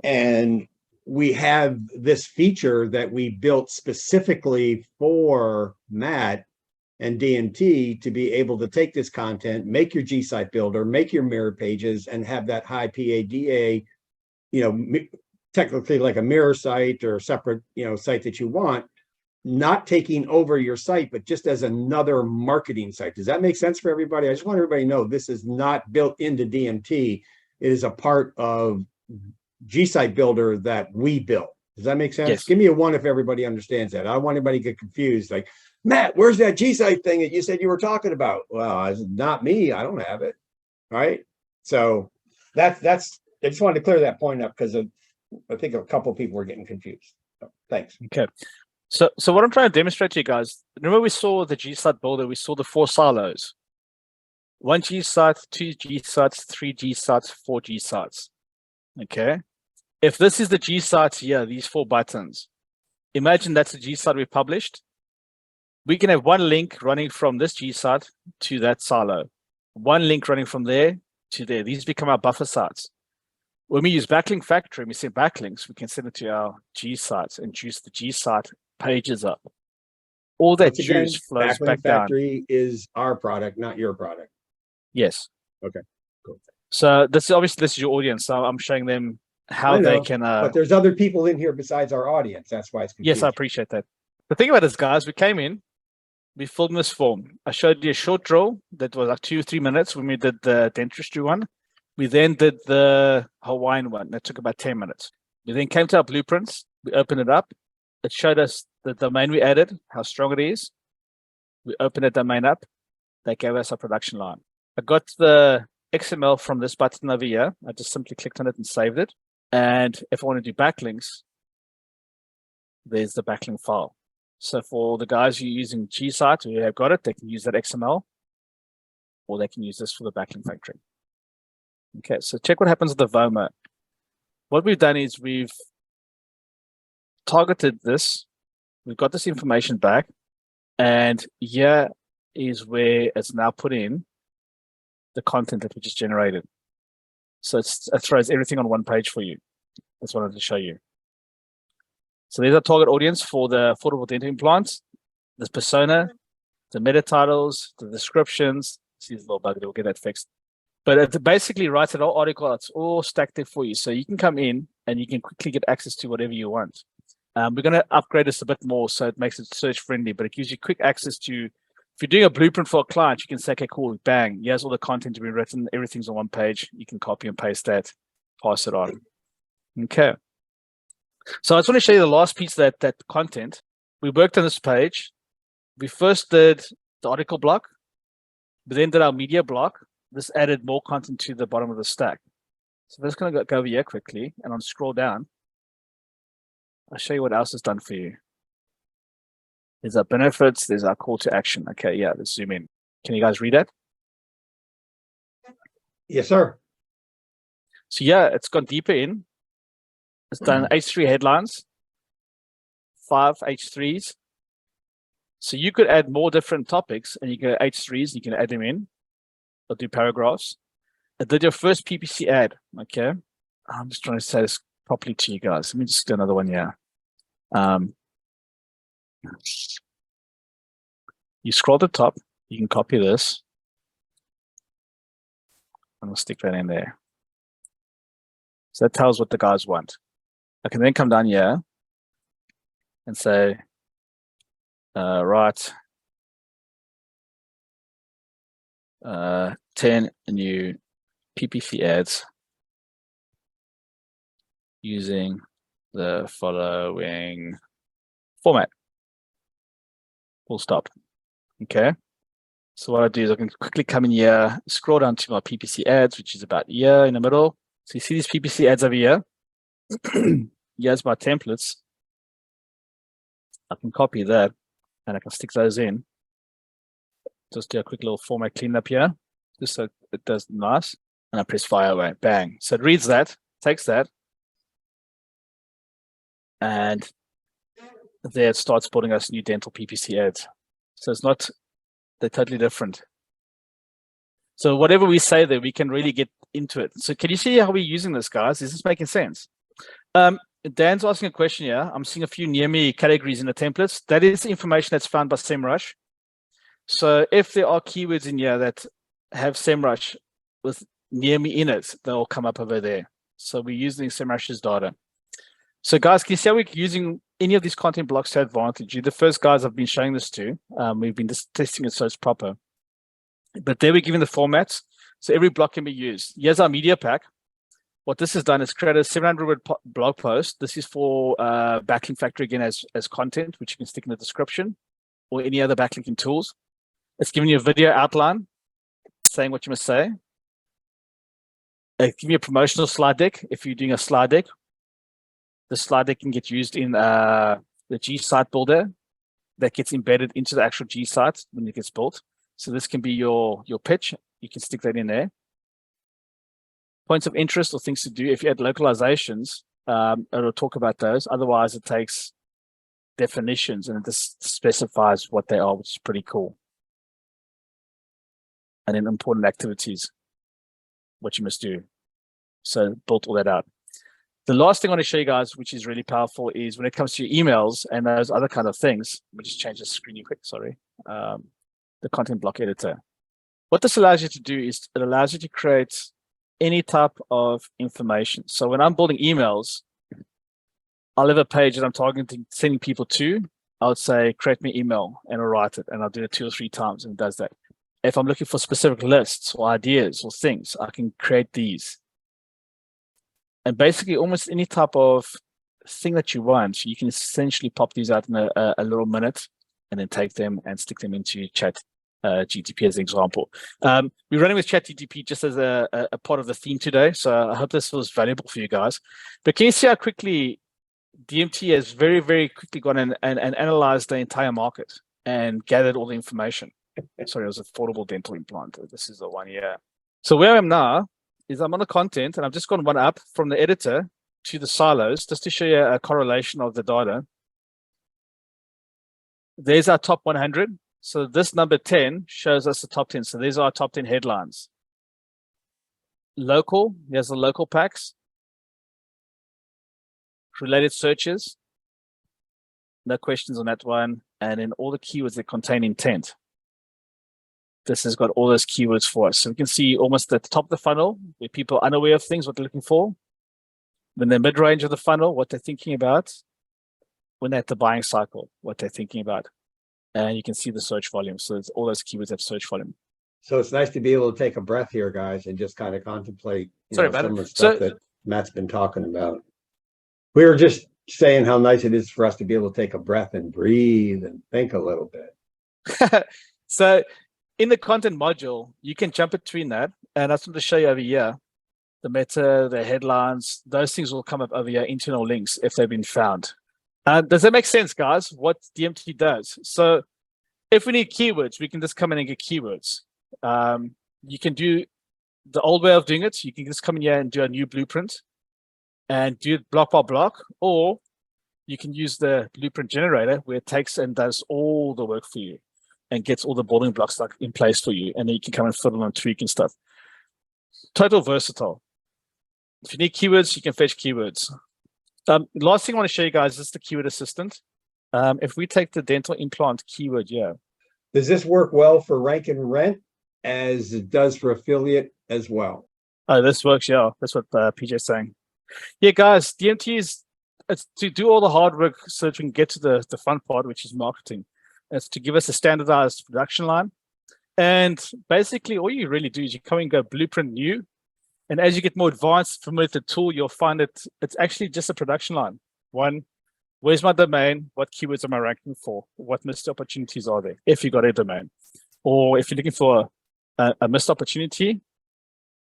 Speaker 2: And we have this feature that we built specifically for Matt and DMT to be able to take this content, make your G-Site builder, make your mirror pages, and have that high PADA, technically like a mirror site or a separate, site that you want, not taking over your site, but just as another marketing site. Does that make sense for everybody? I just want everybody to know this is not built into DMT. It is a part of G-Site builder that we built. Does that make sense?
Speaker 1: Yes.
Speaker 2: Give me a 1 if everybody understands that. I don't want anybody to get confused. Like, Matt, where's that G-Site thing that you said you were talking about? Well, it's not me. I don't have it. Right. So that's I just wanted to clear that point up because I think a couple of people were getting confused. So, thanks.
Speaker 1: okay. So what I'm trying to demonstrate to you guys, remember we saw the G-site builder, we saw the 4 silos. 1 G-site, 2 G-sites, 3 G-sites, 4 G-sites. Okay. If this is the G-sites here, these 4 buttons, imagine that's the G-site we published. We can have 1 link running from this G-site to that silo. 1 link running from there to there. These become our buffer sites. When we use Backlink Factory, we send backlinks, we can send it to our G-sites and juice the G-site pages up. All that juice flows back down.
Speaker 2: Factory is our product, not your product.
Speaker 1: Yes.
Speaker 2: Okay, cool.
Speaker 1: So this is your audience. So I'm showing them how they can.
Speaker 2: But there's other people in here besides our audience. That's why it's confusing.
Speaker 1: Yes, I appreciate that. The thing about this, guys, we came in, we filled in this form. I showed you a short drill that was like 2 or 3 minutes when we did the dentistry one. We then did the Hawaiian one. That took about 10 minutes. We then came to our blueprints. We opened it up. It showed us the domain we added, how strong it is. We opened the domain up. They gave us a production line. I got the XML from this button over here. I just simply clicked on it and saved it. And if I want to do backlinks, there's the backlink file. So for the guys who are using G-Site who have got it, they can use that XML, or they can use this for the Backlink Factory. Okay, so check what happens with the VOMA. What we've done is we've targeted this. We've got this information back, and here is where it's now put in the content that we just generated. So it throws everything on one page for you. That's what I wanted to show you. So there's our target audience for the affordable dental implants, this persona, the meta titles, the descriptions. See this little bug, we'll get that fixed. But it basically writes an article, it's all stacked there for you. So you can come in and you can quickly get access to whatever you want. We're going to upgrade this a bit more so it makes it search friendly, but it gives you quick access to, if you're doing a blueprint for a client, you can say, okay, cool, bang, here's all the content to be written, everything's on one page. You can copy and paste that, pass it on. Okay. So I just want to show you the last piece of that content. We worked on this page. We first did the article block, but then did our media block. This added more content to the bottom of the stack. So I'm just going to go over here quickly and I'll scroll down. I'll show you what else is done for you. There's our benefits, there's our call to action. Okay, yeah, let's zoom in. Can you guys read that?
Speaker 2: Yes, sir.
Speaker 1: So yeah, it's gone deeper in. It's done H3 headlines, 5 H3s. So you could add more different topics and you can add H3s, you can add them in or do paragraphs. I did your first PPC ad, okay? I'm just trying to say this properly to you guys. Let me just do another one here. You scroll to the top, you can copy this. I'm gonna stick that in there. So that tells what the guys want. I can then come down here and say, write 10 new PPC ads using the following format. Full stop. Okay. So what I do is I can quickly come in here, scroll down to my PPC ads, which is about here in the middle. So you see these PPC ads over here. Here's my templates. I can copy that and I can stick those in. Just do a quick little format cleanup here, just so it does nice. And I press fire away, bang. So it reads that, takes that, and there it starts putting us new dental PPC ads. So it's not, they're totally different. So whatever we say there, we can really get into it. So can you see how we're using this, guys? Is this making sense? Dan's asking a question here. I'm seeing a few near me categories in the templates. That is information that's found by SEMrush. So if there are keywords in here that have SEMrush with near me in it, they'll come up over there. So we're using SEMrush's data. So guys, can you see how we're using any of these content blocks to advantage? You're the first guys I've been showing this to. We've been just testing it so it's proper. But there we're giving the formats. So every block can be used. Here's our media pack. What this has done is create a 700-word blog post. This is for Backlink Factory again as content, which you can stick in the description or any other backlinking tools. It's giving you a video outline, saying what you must say. It's giving you a promotional slide deck if you're doing a slide deck. The slide deck can get used in the G site builder that gets embedded into the actual G site when it gets built. So this can be your pitch. You can stick that in there. Points of interest or things to do. If you add localizations, it'll talk about those. Otherwise, it takes definitions and it just specifies what they are, which is pretty cool. And then important activities, what you must do. So built all that out. The last thing I want to show you guys, which is really powerful, is when it comes to your emails and those other kind of things. Let me just change the screen real quick, sorry. The content block editor. What this allows you to do is it allows you to create any type of information. So when I'm building emails, I'll have a page that I'm targeting sending people to. I would say, create me email, and I'll write it, and I'll do it 2 or 3 times, and it does that. If I'm looking for specific lists or ideas or things, I can create these. And basically, almost any type of thing that you want, you can essentially pop these out in a little minute, and then take them and stick them into Chat GTP as an example. We're running with Chat GTP just as a part of the theme today, so I hope this was valuable for you guys. But can you see how quickly DMT has very, very quickly gone and analyzed the entire market and gathered all the information? Sorry, it was affordable dental implant. This is the one here. So where I am now is I'm on the content, and I've just gone one up from the editor to the silos just to show you a correlation of the data. There's our top 100. So this number 10 shows us the top 10. So these are our top 10 headlines. Local, here's the local packs. Related searches. No questions on that one. And then all the keywords that contain intent. This has got all those keywords for us. So we can see almost at the top of the funnel, where people are unaware of things, what they're looking for. Then the mid-range of the funnel, what they're thinking about. When they're at the buying cycle, what they're thinking about. And you can see the search volume. So it's all those keywords have search volume.
Speaker 2: So it's nice to be able to take a breath here, guys, and just kind of contemplate some of the stuff that Matt's been talking about. We were just saying how nice it is for us to be able to take a breath and breathe and think a little bit.
Speaker 1: So in the content module, you can jump between that. And that's what to show you over here. The meta, the headlines, those things will come up over here, internal links, if they've been found. Does that make sense, guys, what DMT does? So if we need keywords, we can just come in and get keywords. You can do the old way of doing it. You can just come in here and do a new blueprint. and do it block by block, or you can use the blueprint generator where it takes and does all the work for you and gets all the building blocks like in place for you. And then you can come and fiddle and tweak and stuff. Total versatile. If you need keywords, you can fetch keywords. Last thing I want to show you guys is the keyword assistant. If we take the dental implant keyword,
Speaker 2: Does this work well for rank and rent as it does for affiliate as well?
Speaker 1: Oh, this works, yeah. That's what PJ's saying. Yeah, guys, DMT is it's to do all the hard work so that we can get to the fun part, which is marketing. It's to give us a standardized production line. And basically, all you really do is you come and go blueprint new. And as you get more advanced from with the tool, you'll find that it's actually just a production line. One, where's my domain? What keywords am I ranking for? What missed opportunities are there? If you got a domain. Or if you're looking for a missed opportunity,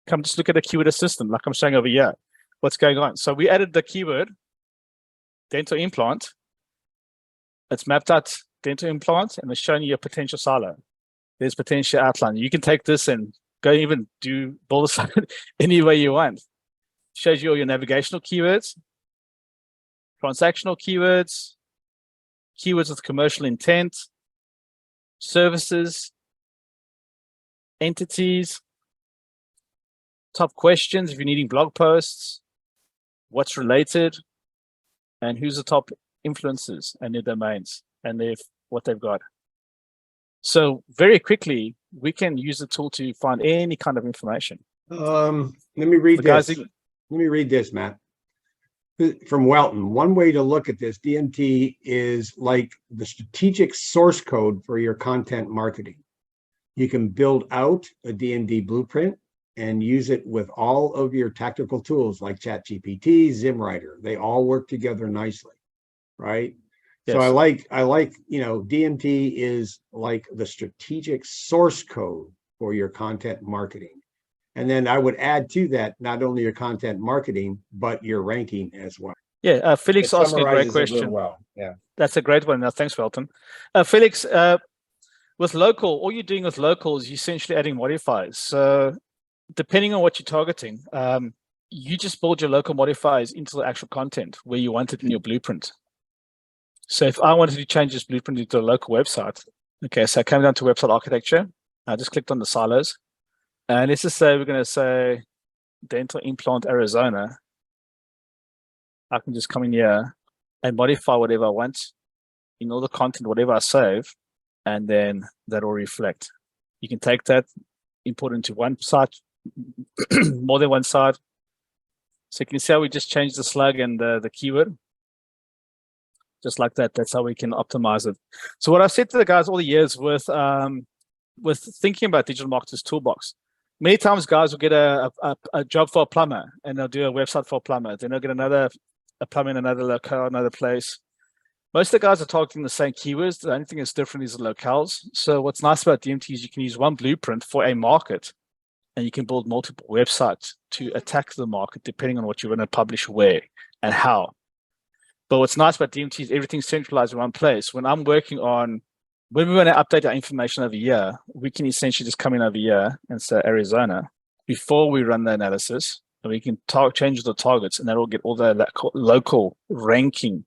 Speaker 1: come just look at the keyword assistant, like I'm showing over here. What's going on? So we added the keyword dental implant. It's mapped out dental implant and it's showing you a potential silo. There's potential outline. You can take this and go even build a site any way you want. Shows you all your navigational keywords, transactional keywords, keywords with commercial intent, services, entities, top questions if you're needing blog posts, what's related, and who's the top influencers and their domains and what they've got. So very quickly, we can use the tool to find any kind of information.
Speaker 2: Let me read this. Let me read this, Matt. From Welton, one way to look at this, DMT is like the strategic source code for your content marketing. You can build out a DMD blueprint and use it with all of your tactical tools like ChatGPT, ZimWriter. They all work together nicely, right? Yes. So I like, DMT is like the strategic source code for your content marketing. And then I would add to that, not only your content marketing, but your ranking as well.
Speaker 1: Yeah, Felix asked a great question.
Speaker 2: Well. Yeah,
Speaker 1: that's a great one. Thanks, Welton. Felix, with local, all you're doing with local is you're essentially adding modifiers. So depending on what you're targeting, you just build your local modifiers into the actual content where you want it in your blueprint. So if I wanted to change this blueprint into a local website, okay, so I came down to website architecture. I just clicked on the silos. And let's just say we're going to say dental implant Arizona. I can just come in here and modify whatever I want in all the content, whatever I save, and then that will reflect. You can take that, import into one site, more than one site. So you can see how we just changed the slug and the keyword. Just like that. That's how we can optimize it. So what I've said to the guys all the years with thinking about Digital Marketers Toolbox, many times guys will get a job for a plumber and they'll do a website for a plumber. Then they'll get a plumber in another locale, another place. Most of the guys are targeting the same keywords. The only thing that's different is the locales. So what's nice about DMT is you can use one blueprint for a market and you can build multiple websites to attack the market depending on what you want to publish where and how. But what's nice about DMT is everything's centralized in one place. When we want to update our information over here, we can essentially just come in over here and say Arizona before we run the analysis, and we can change the targets, and that will get all the local ranking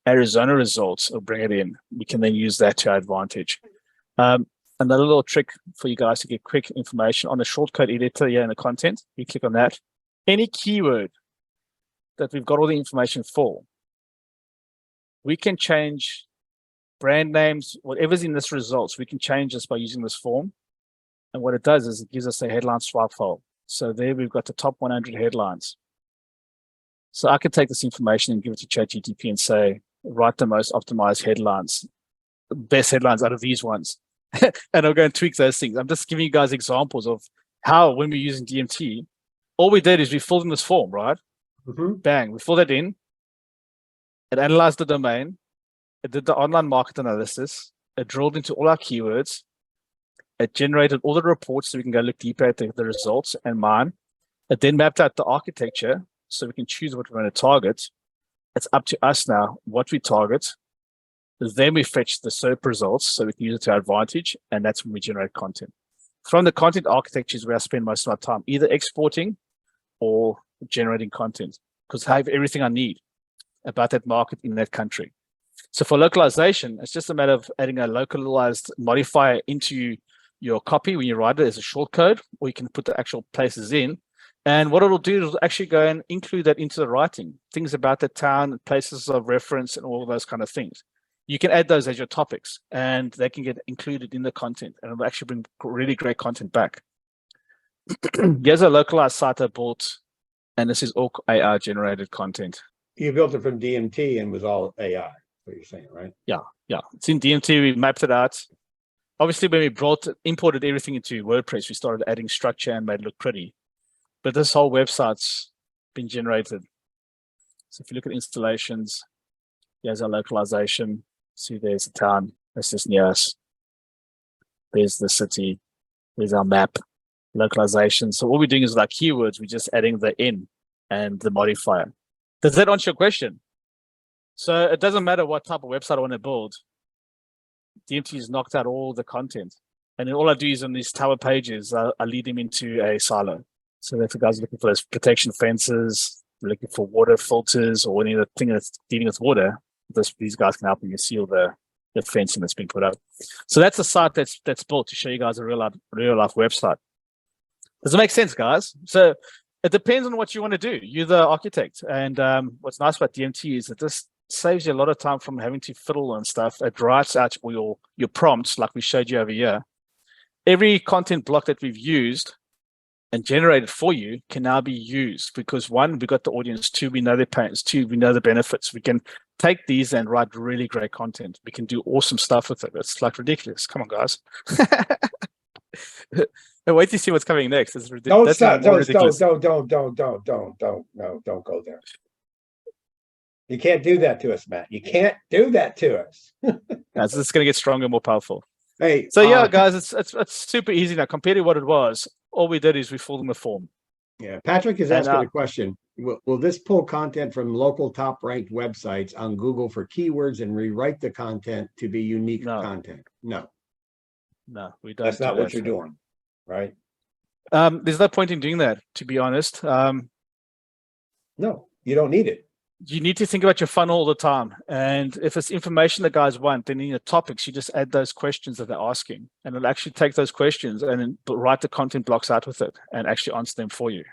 Speaker 1: Arizona results or bring it in. We can then use that to our advantage. Another little trick for you guys to get quick information on the shortcode editor here in the content. You click on that. Any keyword that we've got all the information for, we can change brand names, whatever's in this results, we can change this by using this form. And what it does is it gives us a headline swipe file. So there we've got the top 100 headlines. So I can take this information and give it to ChatGPT and say, write the most optimized headlines, best headlines out of these ones. And I'll go and tweak those things. I'm just giving you guys examples of how, when we're using DMT, all we did is we filled in this form, right? Mm-hmm. Bang, we filled that in. It analyzed the domain. It did the online market analysis. It drilled into all our keywords. It generated all the reports so we can go look deeper at the results and mine. It then mapped out the architecture so we can choose what we're going to target. It's up to us now what we target. Then we fetch the SERP results so we can use it to our advantage, and that's when we generate content. From the content architecture is where I spend most of my time, either exporting or generating content. because I have everything I need about that market in that country. So for localization, it's just a matter of adding a localized modifier into your copy when you write it as a short code, or you can put the actual places in. And what it'll do is it'll actually go and include that into the writing, things about the town, places of reference, and all of those kind of things. You can add those as your topics, and they can get included in the content, and it'll actually bring really great content back. Here's a localized site I built, and this is all AI generated content.
Speaker 2: You built it from DMT and was all AI, what you're saying, right?
Speaker 1: Yeah. It's in DMT, we mapped it out. Obviously, when we imported everything into WordPress, we started adding structure and made it look pretty. But this whole website's been generated. So if you look at installations, here's our localization. See, there's the town. That's just near us. There's the city. There's our map. Localization. So what we're doing is like keywords, we're just adding the in and the modifier. Does that answer your question? So it doesn't matter what type of website I want to build. DMT has knocked out all the content. And then all I do is on these tower pages, I lead them into a silo. So if the guys are looking for those protection fences, looking for water filters or anything that's dealing with water, these guys can help you see all the fencing that's been put up. So that's a site that's built to show you guys a real life website. Does it make sense, guys? So it depends on what you want to do. You're the architect. And what's nice about DMT is that this saves you a lot of time from having to fiddle and stuff. It writes out your prompts like we showed you over here. Every content block that we've used and generated for you can now be used because one, we got the audience, two, we know their pains, two, we know the benefits. We can take these and write really great content. We can do awesome stuff with it. It's like ridiculous. Come on, guys. Wait to see what's coming next. It's ridiculous.
Speaker 2: Don't go there. You can't do that to us, Matt. You can't do that to us.
Speaker 1: It's just going to get stronger, more powerful.
Speaker 2: Hey,
Speaker 1: so yeah, guys, it's super easy now. Compared to what it was, all we did is we filled in the form.
Speaker 2: Yeah, Patrick is asking a question. Will this pull content from local top-ranked websites on Google for keywords and rewrite the content to be unique content? No,
Speaker 1: we don't.
Speaker 2: That's not what you're doing, right?
Speaker 1: There's no point in doing that, to be honest.
Speaker 2: No, you don't need it.
Speaker 1: You need to think about your funnel all the time. And if it's information that guys want, then in your topics, you just add those questions that they're asking. And it'll actually take those questions and then write the content blocks out with it and actually answer them for you.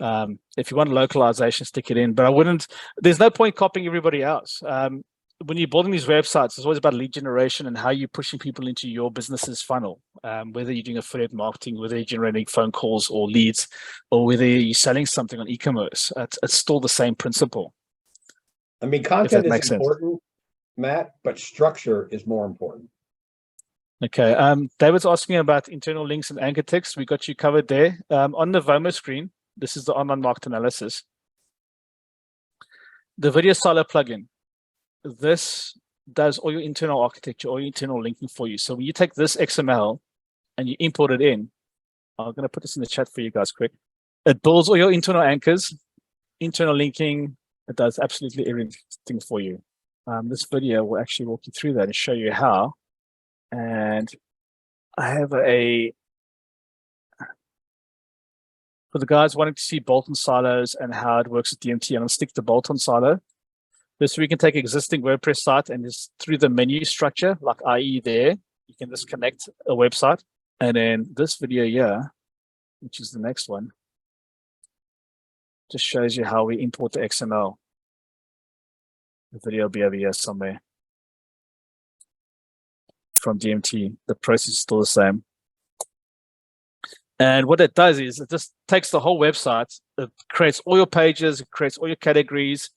Speaker 1: If you want localization, stick it in. But I wouldn't, there's no point copying everybody else. When you're building these websites, it's always about lead generation and how you're pushing people into your business's funnel. Whether you're doing affiliate marketing, whether you're generating phone calls or leads, or whether you're selling something on e-commerce, it's still the same principle.
Speaker 2: I mean, content is important, Matt, but structure is more important.
Speaker 1: Okay. David's asking about internal links and anchor text. We got you covered there. On the Vomo screen, this is the online market analysis. The video silo plugin. This does all your internal architecture, all your internal linking for you. So when you take this XML and you import it in, I'm going to put this in the chat for you guys quick. It builds all your internal anchors, internal linking. It does absolutely everything for you. This video will actually walk you through that and show you how. And I have for the guys wanting to see bolt-on silos and how it works with DMT, I'm going to stick to bolt-on silo. This we can take existing WordPress site and just through the menu structure, like IE there, you can just connect a website. And then this video here, which is the next one, just shows you how we import the XML. The video will be over here somewhere. From DMT, the process is still the same. And what it does is it just takes the whole website, it creates all your pages, it creates all your categories,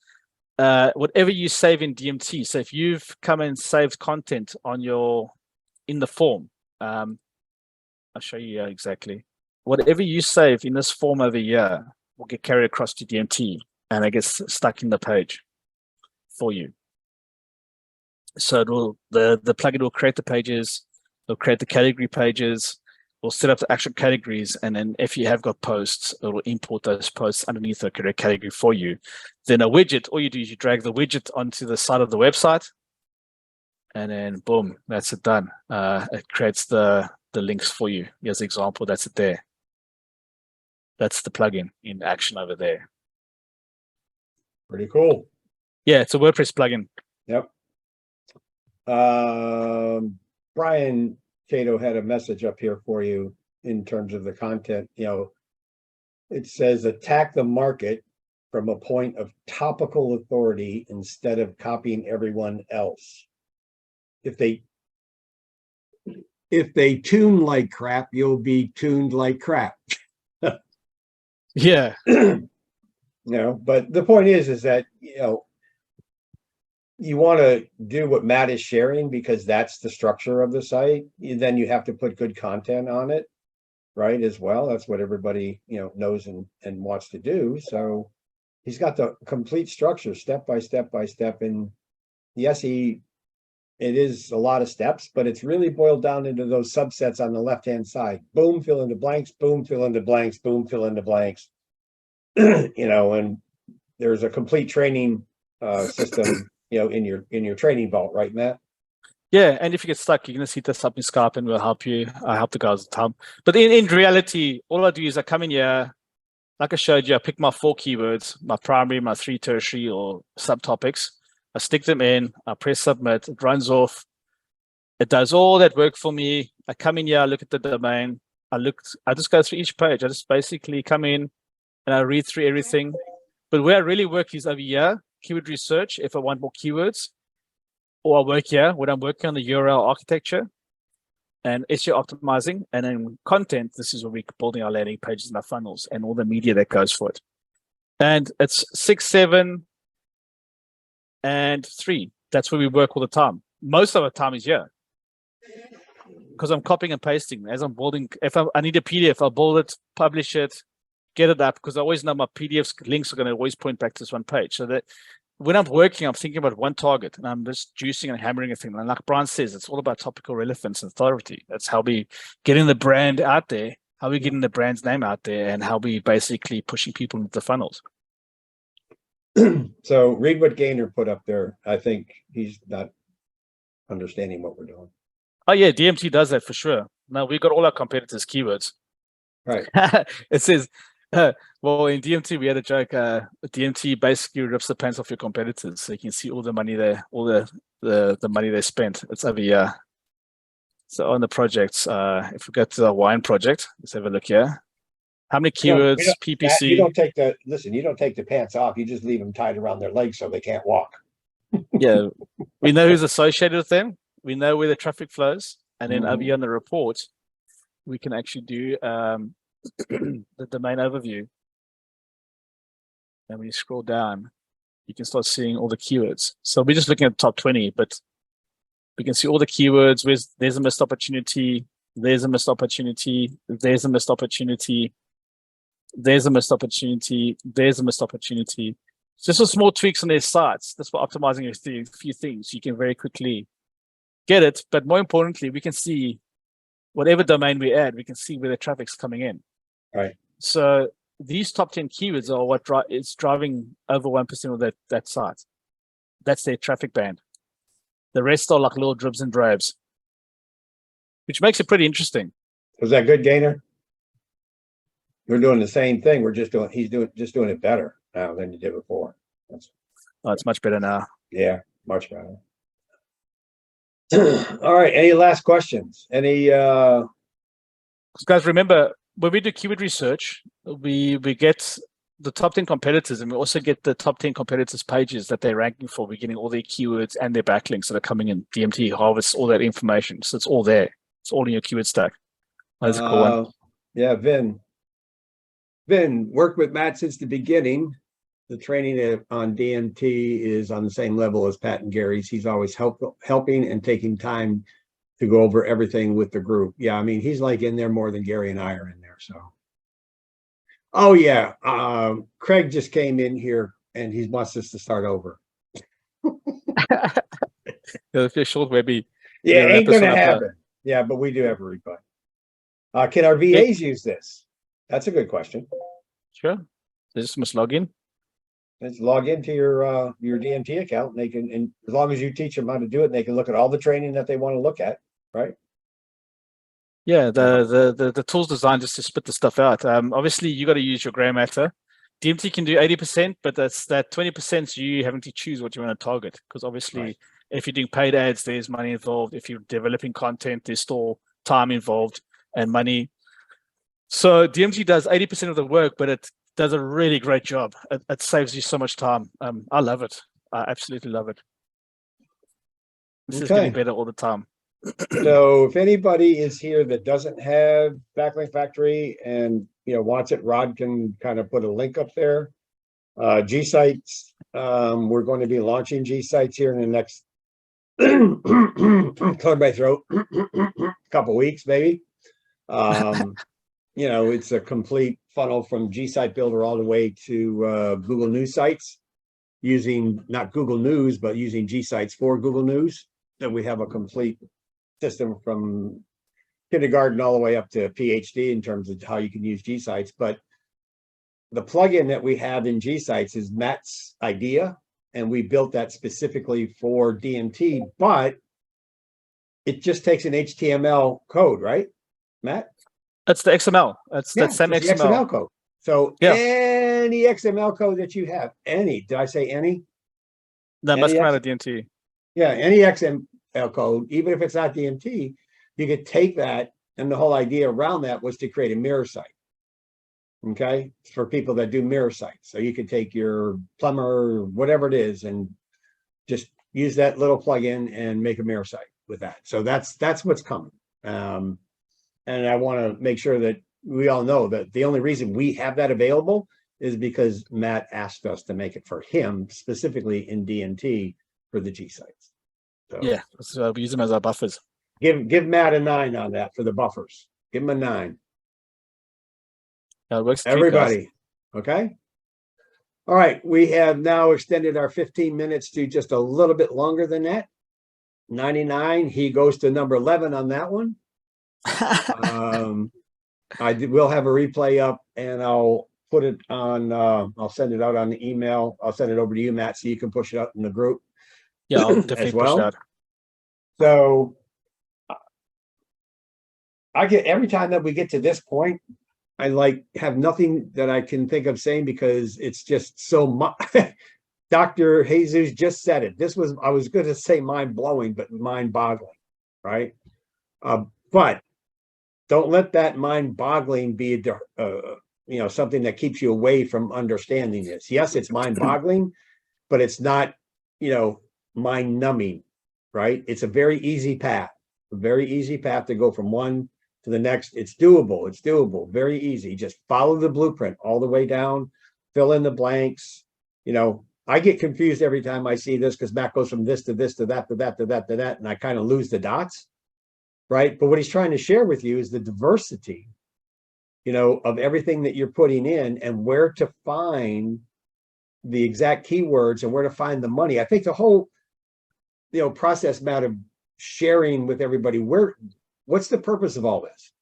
Speaker 1: whatever you save in DMT. So if you've come and saved content on in the form, I'll show you exactly. Whatever you save in this form over here will get carried across to DMT and it gets stuck in the page for you. So it will, the plugin will create the pages, it'll create the category pages, we'll set up the actual categories, and then if you have got posts, it will import those posts underneath the correct category for you. Then a widget, all you do is you drag the widget onto the side of the website, and then boom, that's it done. It creates the links for you. Here's the example, that's it there. That's the plugin in action over there.
Speaker 2: Pretty cool.
Speaker 1: Yeah, it's a WordPress plugin.
Speaker 2: Yep. Brian Cato had a message up here for you in terms of the content. It says attack the market from a point of topical authority instead of copying everyone else. If they tune like crap, you'll be tuned like crap.
Speaker 1: Yeah.
Speaker 2: But the point is that, you want to do what Matt is sharing because that's the structure of the site. Then you have to put good content on it, right? As well. That's what everybody, knows and wants to do. So he's got the complete structure step by step by step. And yes, it is a lot of steps, but it's really boiled down into those subsets on the left-hand side. Boom, fill in the blanks, boom, fill in the blanks, boom, fill in the blanks. And there's a complete training system, in your training vault, right, Matt?
Speaker 1: Yeah, and if you get stuck, you're going to see this up in Skype and we'll help you. I help the guys at the time. But in reality, all I do is I come in here, like I showed you, I pick my 4 keywords, my primary, my 3 tertiary or subtopics. I stick them in, I press submit, it runs off. It does all that work for me. I come in here, I look at the domain. I just go through each page. I just basically come in and I read through everything. But where I really work is over here, keyword research, if I want more keywords, or I work here when I'm working on the URL architecture and SEO optimizing, and then content. This is where we're building our landing pages and our funnels and all the media that goes for it. And it's 6, 7, and 3. That's where we work all the time. Most of the time is here because I'm copying and pasting as I'm building. If I need a PDF, I'll build it, publish it, get it up, because I always know my PDFs links are going to always point back to this one page. So that when I'm working, I'm thinking about one target and I'm just juicing and hammering a thing. And like Brian says, it's all about topical relevance and authority. That's how we getting the brand out there, how we getting the brand's name out there, and how we basically pushing people into the funnels.
Speaker 2: So read what Gaynor put up there. I think he's not understanding what we're doing.
Speaker 1: Oh yeah, DMT does that for sure. Now we got all our competitors' keywords.
Speaker 2: Right.
Speaker 1: It says, well, in DMT we had a joke. DMT basically rips the pants off your competitors, so you can see all the money they, all the money they spent. It's over here. So on the projects, if we go to the wine project, let's have a look here. How many keywords? PPC.
Speaker 2: You don't take the pants off. You just leave them tied around their legs so they can't walk.
Speaker 1: Yeah, we know who's associated with them. We know where the traffic flows, and then over here on the report, we can actually do the domain overview. And when you scroll down, you can start seeing all the keywords. So we're just looking at the top 20, but we can see all the keywords. There's a missed opportunity. There's a missed opportunity. There's a missed opportunity. There's a missed opportunity. There's a missed opportunity. Just some small tweaks on their sites. That's for optimizing a few things. You can very quickly get it. But more importantly, we can see whatever domain we add, we can see where the traffic's coming in.
Speaker 2: Right.
Speaker 1: So these top 10 keywords are what is driving over 1% of that site. That's their traffic band. The rest are like little dribs and drabs, which makes it pretty interesting.
Speaker 2: Was that good, Gaynor? We're doing the same thing. He's doing it better now than you did before.
Speaker 1: It's much better now.
Speaker 2: Yeah, much better. All right. Any last questions? Any
Speaker 1: guys, remember when we do keyword research, we get the top 10 competitors, and we also get the top 10 competitors pages that they're ranking for. We're getting all their keywords and their backlinks that are coming in. DMT harvests all that information. So it's all there. It's all in your keyword stack. That's a cool one.
Speaker 2: Yeah, Vin worked with Matt since the beginning. The training on DMT is on the same level as Pat and Gary's. He's always helping and taking time to go over everything with the group. Yeah, I mean, he's like in there more than Gary and I are in there. So, oh yeah, Craig just came in here and he wants us to start over.
Speaker 1: If you're short, maybe.
Speaker 2: Yeah, ain't gonna happen. Yeah, but we do have a replay. Can our VAs use this? That's a good question.
Speaker 1: Sure. They just must log in.
Speaker 2: Let's log into your DMT account. And they can, and as long as you teach them how to do it, they can look at all the training that they want to look at, right?
Speaker 1: Yeah, the tool's designed just to spit the stuff out. Obviously, you got to use your gray matter. DMT can do 80%, but that's that 20% you having to choose what you want to target. Because obviously,
Speaker 2: Right.
Speaker 1: if you're doing paid ads, there's money involved. If you're developing content, there's still time involved and money. So DMT does 80% of the work, but it does a really great job. It saves you so much time. I love it. I absolutely love it. This is getting
Speaker 2: Okay.
Speaker 1: better all the time.
Speaker 2: So if anybody is here that doesn't have Backlink Factory and wants it, Rod can kind of put a link up there. G sites. We're going to be launching G sites here in the next clear my throat couple weeks, maybe. It's a complete funnel from G site builder all the way to Google News sites, using not Google News, but using G sites for Google News. And we have a complete system from kindergarten all the way up to PhD in terms of how you can use G sites. But the plugin that we have in G sites is Matt's idea, and we built that specifically for DMT, but it just takes an HTML code, right, Matt?
Speaker 1: That's the XML. That's
Speaker 2: Yeah,
Speaker 1: that same
Speaker 2: it's the
Speaker 1: XML.
Speaker 2: XML code. So any XML code that you have, did I say any?
Speaker 1: That must come out of DMT.
Speaker 2: Yeah, any XML code, even if it's not DMT, you could take that, and the whole idea around that was to create a mirror site. Okay, for people that do mirror sites. So you could take your plumber, whatever it is, and just use that little plugin and make a mirror site with that. So that's what's coming. And I want to make sure that we all know that the only reason we have that available is because Matt asked us to make it for him, specifically in DMT for the G sites. So
Speaker 1: yeah, so we use them as our buffers.
Speaker 2: Give Matt a 9 on that for the buffers. Give him a 9.
Speaker 1: Yeah, it works.
Speaker 2: Everybody, okay? All right, we have now extended our 15 minutes to just a little bit longer than that. 99, he goes to number 11 on that one. We'll have a replay up, and I'll put it on, I'll send it out on the email. I'll send it over to you, Matt, so you can push it out in the group.
Speaker 1: Yeah, I'll definitely push it out.
Speaker 2: So every time that we get to this point, I have nothing that I can think of saying, because it's just so much. Dr. Jesus just said it. I was going to say mind blowing, but mind boggling, right? But don't let that mind boggling be something that keeps you away from understanding this. Yes, it's mind boggling, but it's not, mind numbing, right? It's a very easy path to go from one to the next. It's doable, very easy. Just follow the blueprint all the way down, fill in the blanks. I get confused every time I see this, because Matt goes from this to this to that to that to that to that, and I kind of lose the dots, right? But what he's trying to share with you is the diversity, of everything that you're putting in, and where to find the exact keywords and where to find the money. I think the whole, process, Matt, of sharing with everybody what's the purpose of all this,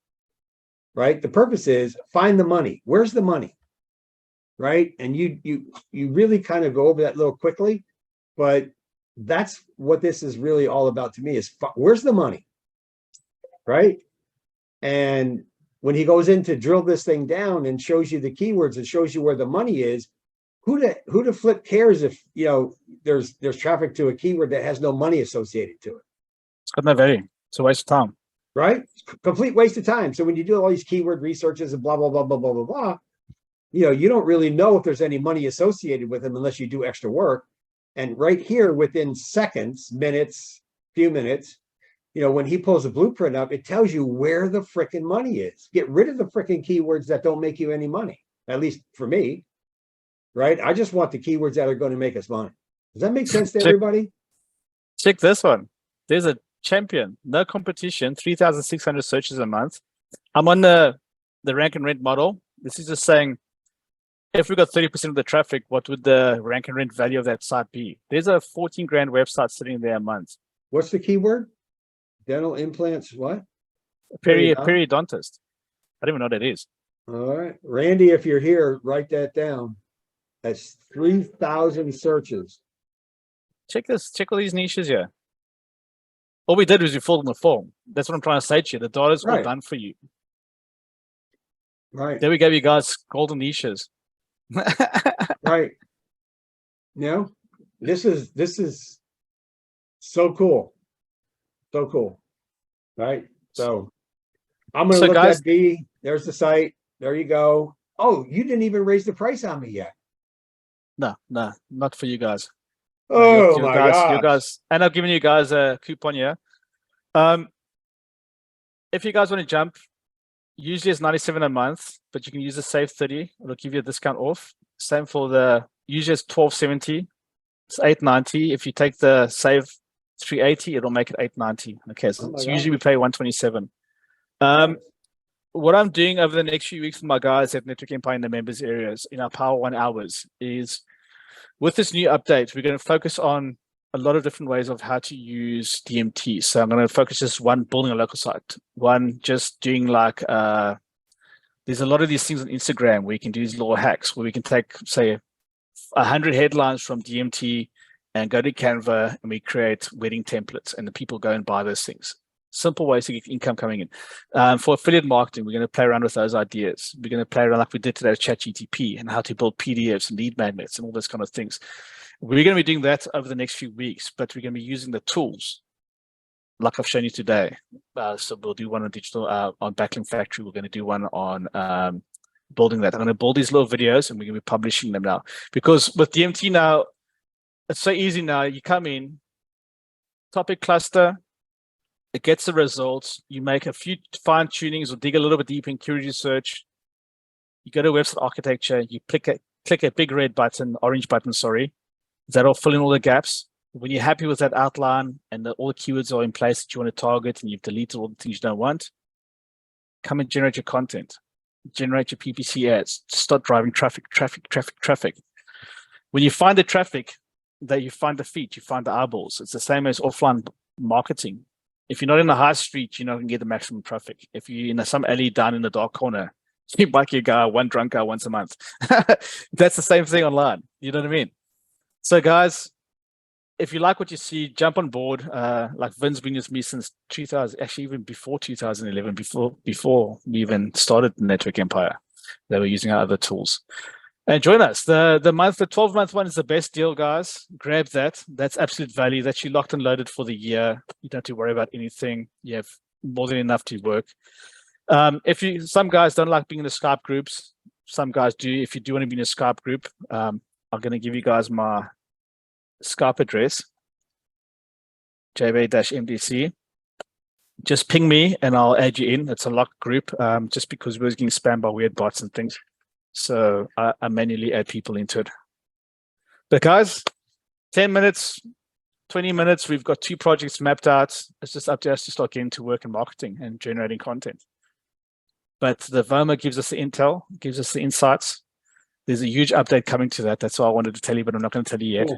Speaker 2: right? The purpose is find the money. Where's the money, right? And you really kind of go over that a little quickly, but that's what this is really all about to me, is where's the money, right? And when he goes in to drill this thing down and shows you the keywords and shows you where the money is, who the flip cares if there's traffic to a keyword that has no money associated to it?
Speaker 1: It's got no value. It's a waste of time.
Speaker 2: Right? Complete waste of time. So when you do all these keyword researches and blah, blah, blah, blah, blah, blah, blah, you don't really know if there's any money associated with them unless you do extra work. And right here, within seconds, minutes, few minutes, when he pulls a blueprint up, it tells you where the frickin' money is. Get rid of the frickin' keywords that don't make you any money, at least for me, right? I just want the keywords that are going to make us money. Does that make sense to everybody?
Speaker 1: Check this one. There's a champion, no competition, 3,600 searches a month. I'm on the rank and rent model. This is just saying, if we got 30% of the traffic, what would the rank and rent value of that site be? There's a 14 grand website sitting there a month.
Speaker 2: What's the keyword? Dental implants, what?
Speaker 1: Periodontist. I don't even know what that is.
Speaker 2: All right. Randy, if you're here, write that down. That's 3,000 searches.
Speaker 1: Check this. Check all these niches here. All we did was we filled in the form. That's what I'm trying to say to you. The data's all done for you.
Speaker 2: Right.
Speaker 1: There we go, you guys. Golden niches.
Speaker 2: Right. You know, this is so cool. So cool. Right. So I'm going to
Speaker 1: So
Speaker 2: look
Speaker 1: guys,
Speaker 2: at B. There's the site. There you go. Oh, you didn't even raise the price on me yet.
Speaker 1: no, no, not for you guys. No,
Speaker 2: Oh
Speaker 1: your
Speaker 2: my
Speaker 1: guys, your
Speaker 2: gosh.
Speaker 1: guys, and I've given you guys a coupon here. Um, if you guys want to jump, usually it's 97 a month, but you can use the save 30. It'll give you a discount off. Same for the usually it's 1270. It's 890. If you take the save 380, it'll make it 890. Okay,
Speaker 2: Oh
Speaker 1: so,
Speaker 2: my
Speaker 1: so usually we
Speaker 2: gosh.
Speaker 1: pay 127.
Speaker 2: Nice.
Speaker 1: What I'm doing over the next few weeks with my guys at Network Empire in the members areas in our Power One hours is with this new update, we're going to focus on a lot of different ways of how to use DMT. So I'm going to focus just one building a local site, one just doing like there's a lot of these things on Instagram where you can do these little hacks where we can take say 100 headlines from DMT and go to Canva and we create wedding templates and the people go and buy those things. Simple ways to get income coming in. For affiliate marketing, we're going to play around with those ideas. We're going to play around like we did today with ChatGTP and how to build PDFs and lead magnets and all those kind of things. We're going to be doing that over the next few weeks, but we're going to be using the tools like I've shown you today. So we'll do one on digital on Backlink Factory. We're going to do one on building that. I'm going to build these little videos and we're going to be publishing them now. Because with DMT now, it's so easy now. You come in, topic cluster, it gets the results. You make a few fine tunings or dig a little bit deep in query research. You go to website architecture, you click a big red button, orange button, sorry. That'll fill in all the gaps. When you're happy with that outline and all the keywords are in place that you want to target and you've deleted all the things you don't want, come and generate your content. Generate your PPC ads. Start driving traffic. When you find the traffic, that you find the feed, you find the eyeballs. It's the same as offline marketing. If you're not in the high street, you're not going to get the maximum traffic. If you're in some alley down in the dark corner, you might get one drunk guy once a month. That's the same thing online. You know what I mean? So guys, if you like what you see, jump on board. Like Vin's been with me since 2000, actually even before 2011, before we even started the Network Empire. They were using our other tools. And join us. The 12-month one is the best deal, guys. Grab that. That's absolute value. That's you locked and loaded for the year. You don't have to worry about anything. You have more than enough to work. Some guys don't like being in the Skype groups. Some guys do. If you do want to be in a Skype group, I'm going to give you guys my Skype address, jb-mdc. Just ping me and I'll add you in. It's a locked group, just because we're getting spammed by weird bots and things. So I manually add people into it. But guys, 10 minutes, 20 minutes, we've got 2 projects mapped out. It's just up to us to start getting to work in marketing and generating content. But the VOMA gives us the intel, gives us the insights. There's a huge update coming to that. That's all I wanted to tell you, but I'm not going to tell you yet.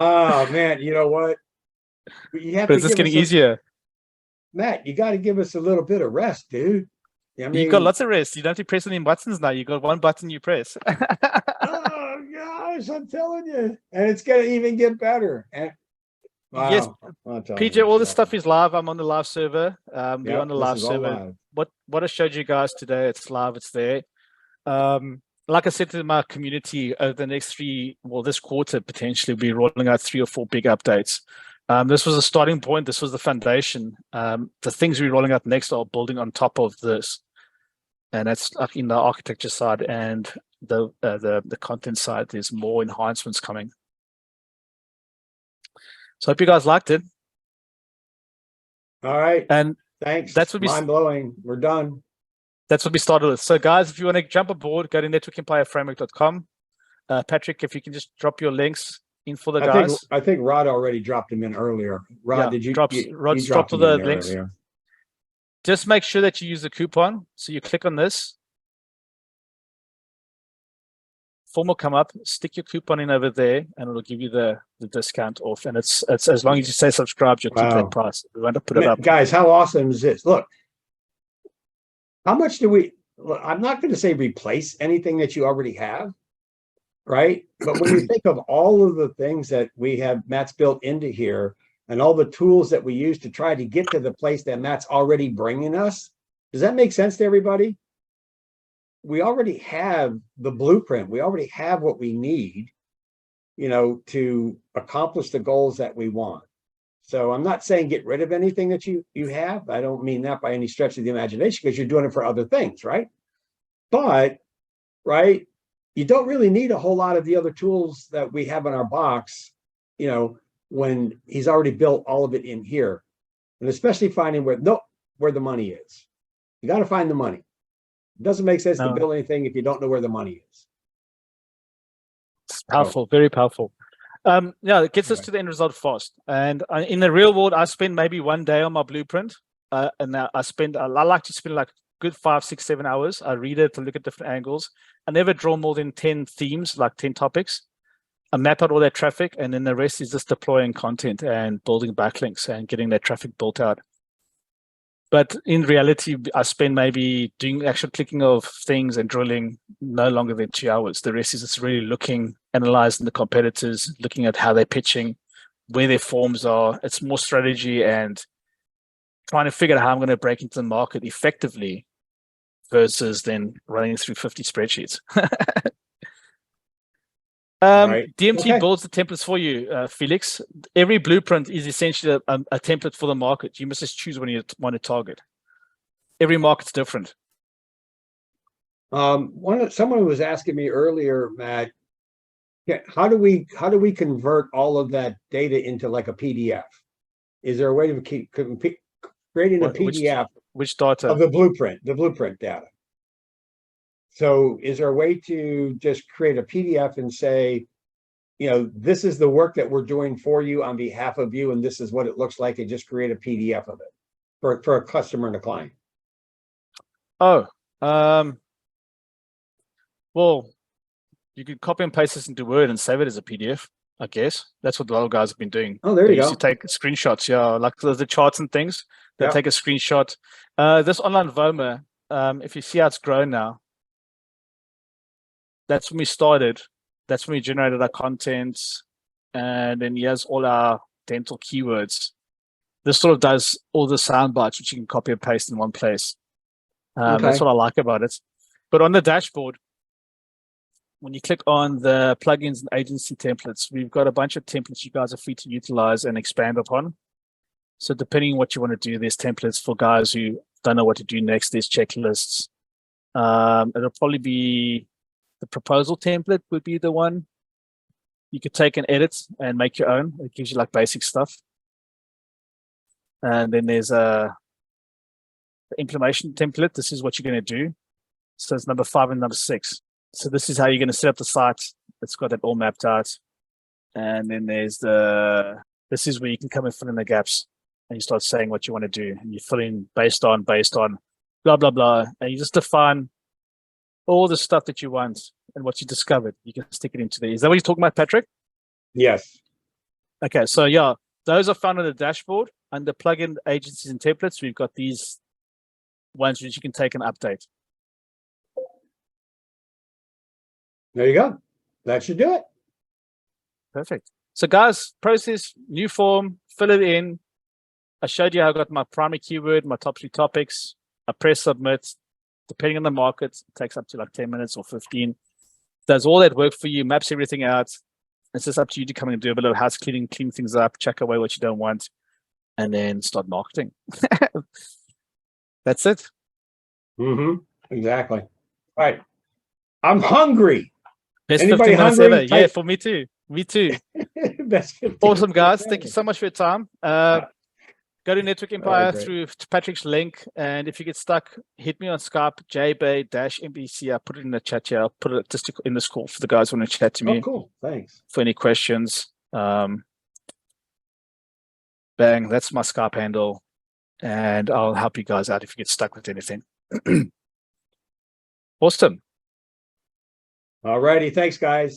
Speaker 2: Oh man, you know what? You have
Speaker 1: But
Speaker 2: to
Speaker 1: it's just
Speaker 2: give
Speaker 1: getting
Speaker 2: us
Speaker 1: easier.
Speaker 2: Matt, you got to give us a little bit of rest, dude. I mean,
Speaker 1: You've got lots of rest. You don't have to press any buttons now. You've got one button you press.
Speaker 2: oh gosh, I'm telling you, and it's gonna even get better. And wow,
Speaker 1: Yes,
Speaker 2: I'm telling
Speaker 1: PJ,
Speaker 2: you,
Speaker 1: all this
Speaker 2: so,
Speaker 1: stuff is live. I'm on the live server. We're on the
Speaker 2: this
Speaker 1: live
Speaker 2: is all
Speaker 1: server.
Speaker 2: live.
Speaker 1: What I showed you guys today, it's live. It's there. Like I said to my community, over the next this quarter, potentially, we'll be rolling out 3 or 4 big updates. This was a starting point. This was the foundation. The things we're rolling out next are building on top of this. And that's in the architecture side and the content side. There's more enhancements coming. So I hope you guys liked it.
Speaker 2: All right.
Speaker 1: And
Speaker 2: thanks.
Speaker 1: That's what
Speaker 2: mind blowing. We're done.
Speaker 1: That's what we started with. So guys, if you want to jump aboard, go to networkempireframework.com. Patrick, if you can just drop your links in for the guys.
Speaker 2: I think Rod already dropped them in earlier. Rod, did you?
Speaker 1: Rod's
Speaker 2: you
Speaker 1: dropped all the links.
Speaker 2: Earlier.
Speaker 1: Just make sure that you use the coupon. So you click on this. Form will come up, stick your coupon in over there, and it'll give you the discount off. And it's as long as you say subscribed, you'll keep that price. We want to put it up.
Speaker 2: Guys, how awesome is this? Look, how much do we, look, I'm not going to say replace anything that you already have, right? But when you think of all of the things that Matt's built into here and all the tools that we use to try to get to the place that Matt's already bringing us, does that make sense to everybody? we already have the blueprint. We already have what we need, to accomplish the goals that we want. So I'm not saying get rid of anything that you have. I don't mean that by any stretch of the imagination, because you're doing it for other things, right? But, right, you don't really need a whole lot of the other tools that we have in our box, when he's already built all of it in here. And especially finding where the money is. You got to find the money. It doesn't make sense to build anything if you don't know where the money is.
Speaker 1: It's powerful, very powerful. It gets us to the end result fast. And in the real world, I spend maybe 1 day on my blueprint. And now I like to spend like good 5, 6, 7 hours. I read it to look at different angles. I never draw more than 10 themes, like 10 topics. I map out all that traffic, and then the rest is just deploying content and building backlinks and getting that traffic built out. But in reality, I spend maybe doing actual clicking of things and drilling no longer than 2 hours. The rest is just really looking, analyzing the competitors, looking at how they're pitching, where their forms are. It's more strategy and trying to figure out how I'm going to break into the market effectively versus then running through 50 spreadsheets.
Speaker 2: Right.
Speaker 1: DMT builds the templates for you, Felix. Every blueprint is essentially a template for the market. You must just choose when you want to target. Every market's different.
Speaker 2: Someone was asking me earlier, Matt, how do we convert all of that data into like a PDF? Is there a way to keep creating a PDF
Speaker 1: which data
Speaker 2: of the blueprint data? So is there a way to just create a PDF and say, this is the work that we're doing for you on behalf of you, and this is what it looks like, and just create a PDF of it for a customer and a client?
Speaker 1: Well, you could copy and paste this into Word and save it as a PDF, I guess. That's what a lot of guys have been doing.
Speaker 2: Oh, there you go.
Speaker 1: They used to take screenshots, like the charts and things. They take a screenshot. This online VOMA, if you see how it's grown now, that's when we started. That's when we generated our content, and then here's all our dental keywords. This sort of does all the sound bites, which you can copy and paste in one place. That's what I like about it. But on the dashboard, when you click on the plugins and agency templates, we've got a bunch of templates you guys are free to utilize and expand upon. So depending on what you want to do, there's templates for guys who don't know what to do next. There's checklists. It'll probably be the proposal template would be the one. You could take and edit and make your own. It gives you like basic stuff. And then there's the implementation template. This is what you're going to do. So it's number 5 and number 6. So this is how you're going to set up the site. It's got that all mapped out. And then there's this is where you can come and fill in the gaps, and you start saying what you want to do, and you fill in based on blah, blah, blah. And you just define all the stuff that you want and what you discovered. You can stick it into there. Is that what you're talking about, Patrick?
Speaker 2: Yes.
Speaker 1: Okay. So those are found on the dashboard under plugin agencies and templates. We've got these ones which you can take and update.
Speaker 2: There you go. That should do it.
Speaker 1: Perfect. So guys, process, new form, fill it in. I showed you how I got my primary keyword, my top 3 topics. I press submit. Depending on the market, it takes up to like 10 minutes or 15. Does all that work for you, maps everything out. It's just up to you to come and do a bit of house cleaning, clean things up, check away what you don't want, and then start marketing. That's it.
Speaker 2: Exactly. All right. I'm hungry.
Speaker 1: Best
Speaker 2: Anybody
Speaker 1: 15 minutes
Speaker 2: hungry?
Speaker 1: ever. Yeah, for me too. Me too.
Speaker 2: Best 15
Speaker 1: Awesome, guys.
Speaker 2: minutes
Speaker 1: Thank you
Speaker 2: ever.
Speaker 1: so much for your time. Go to Network Empire through Patrick's link. And if you get stuck, hit me on Skype, jbay-mbc. I'll put it in the chat here. I'll put it just in this call for the guys who want to chat to me.
Speaker 2: Oh, cool. Thanks.
Speaker 1: For any questions. Bang, that's my Skype handle. And I'll help you guys out if you get stuck with anything. Awesome.
Speaker 2: All righty. Thanks, guys.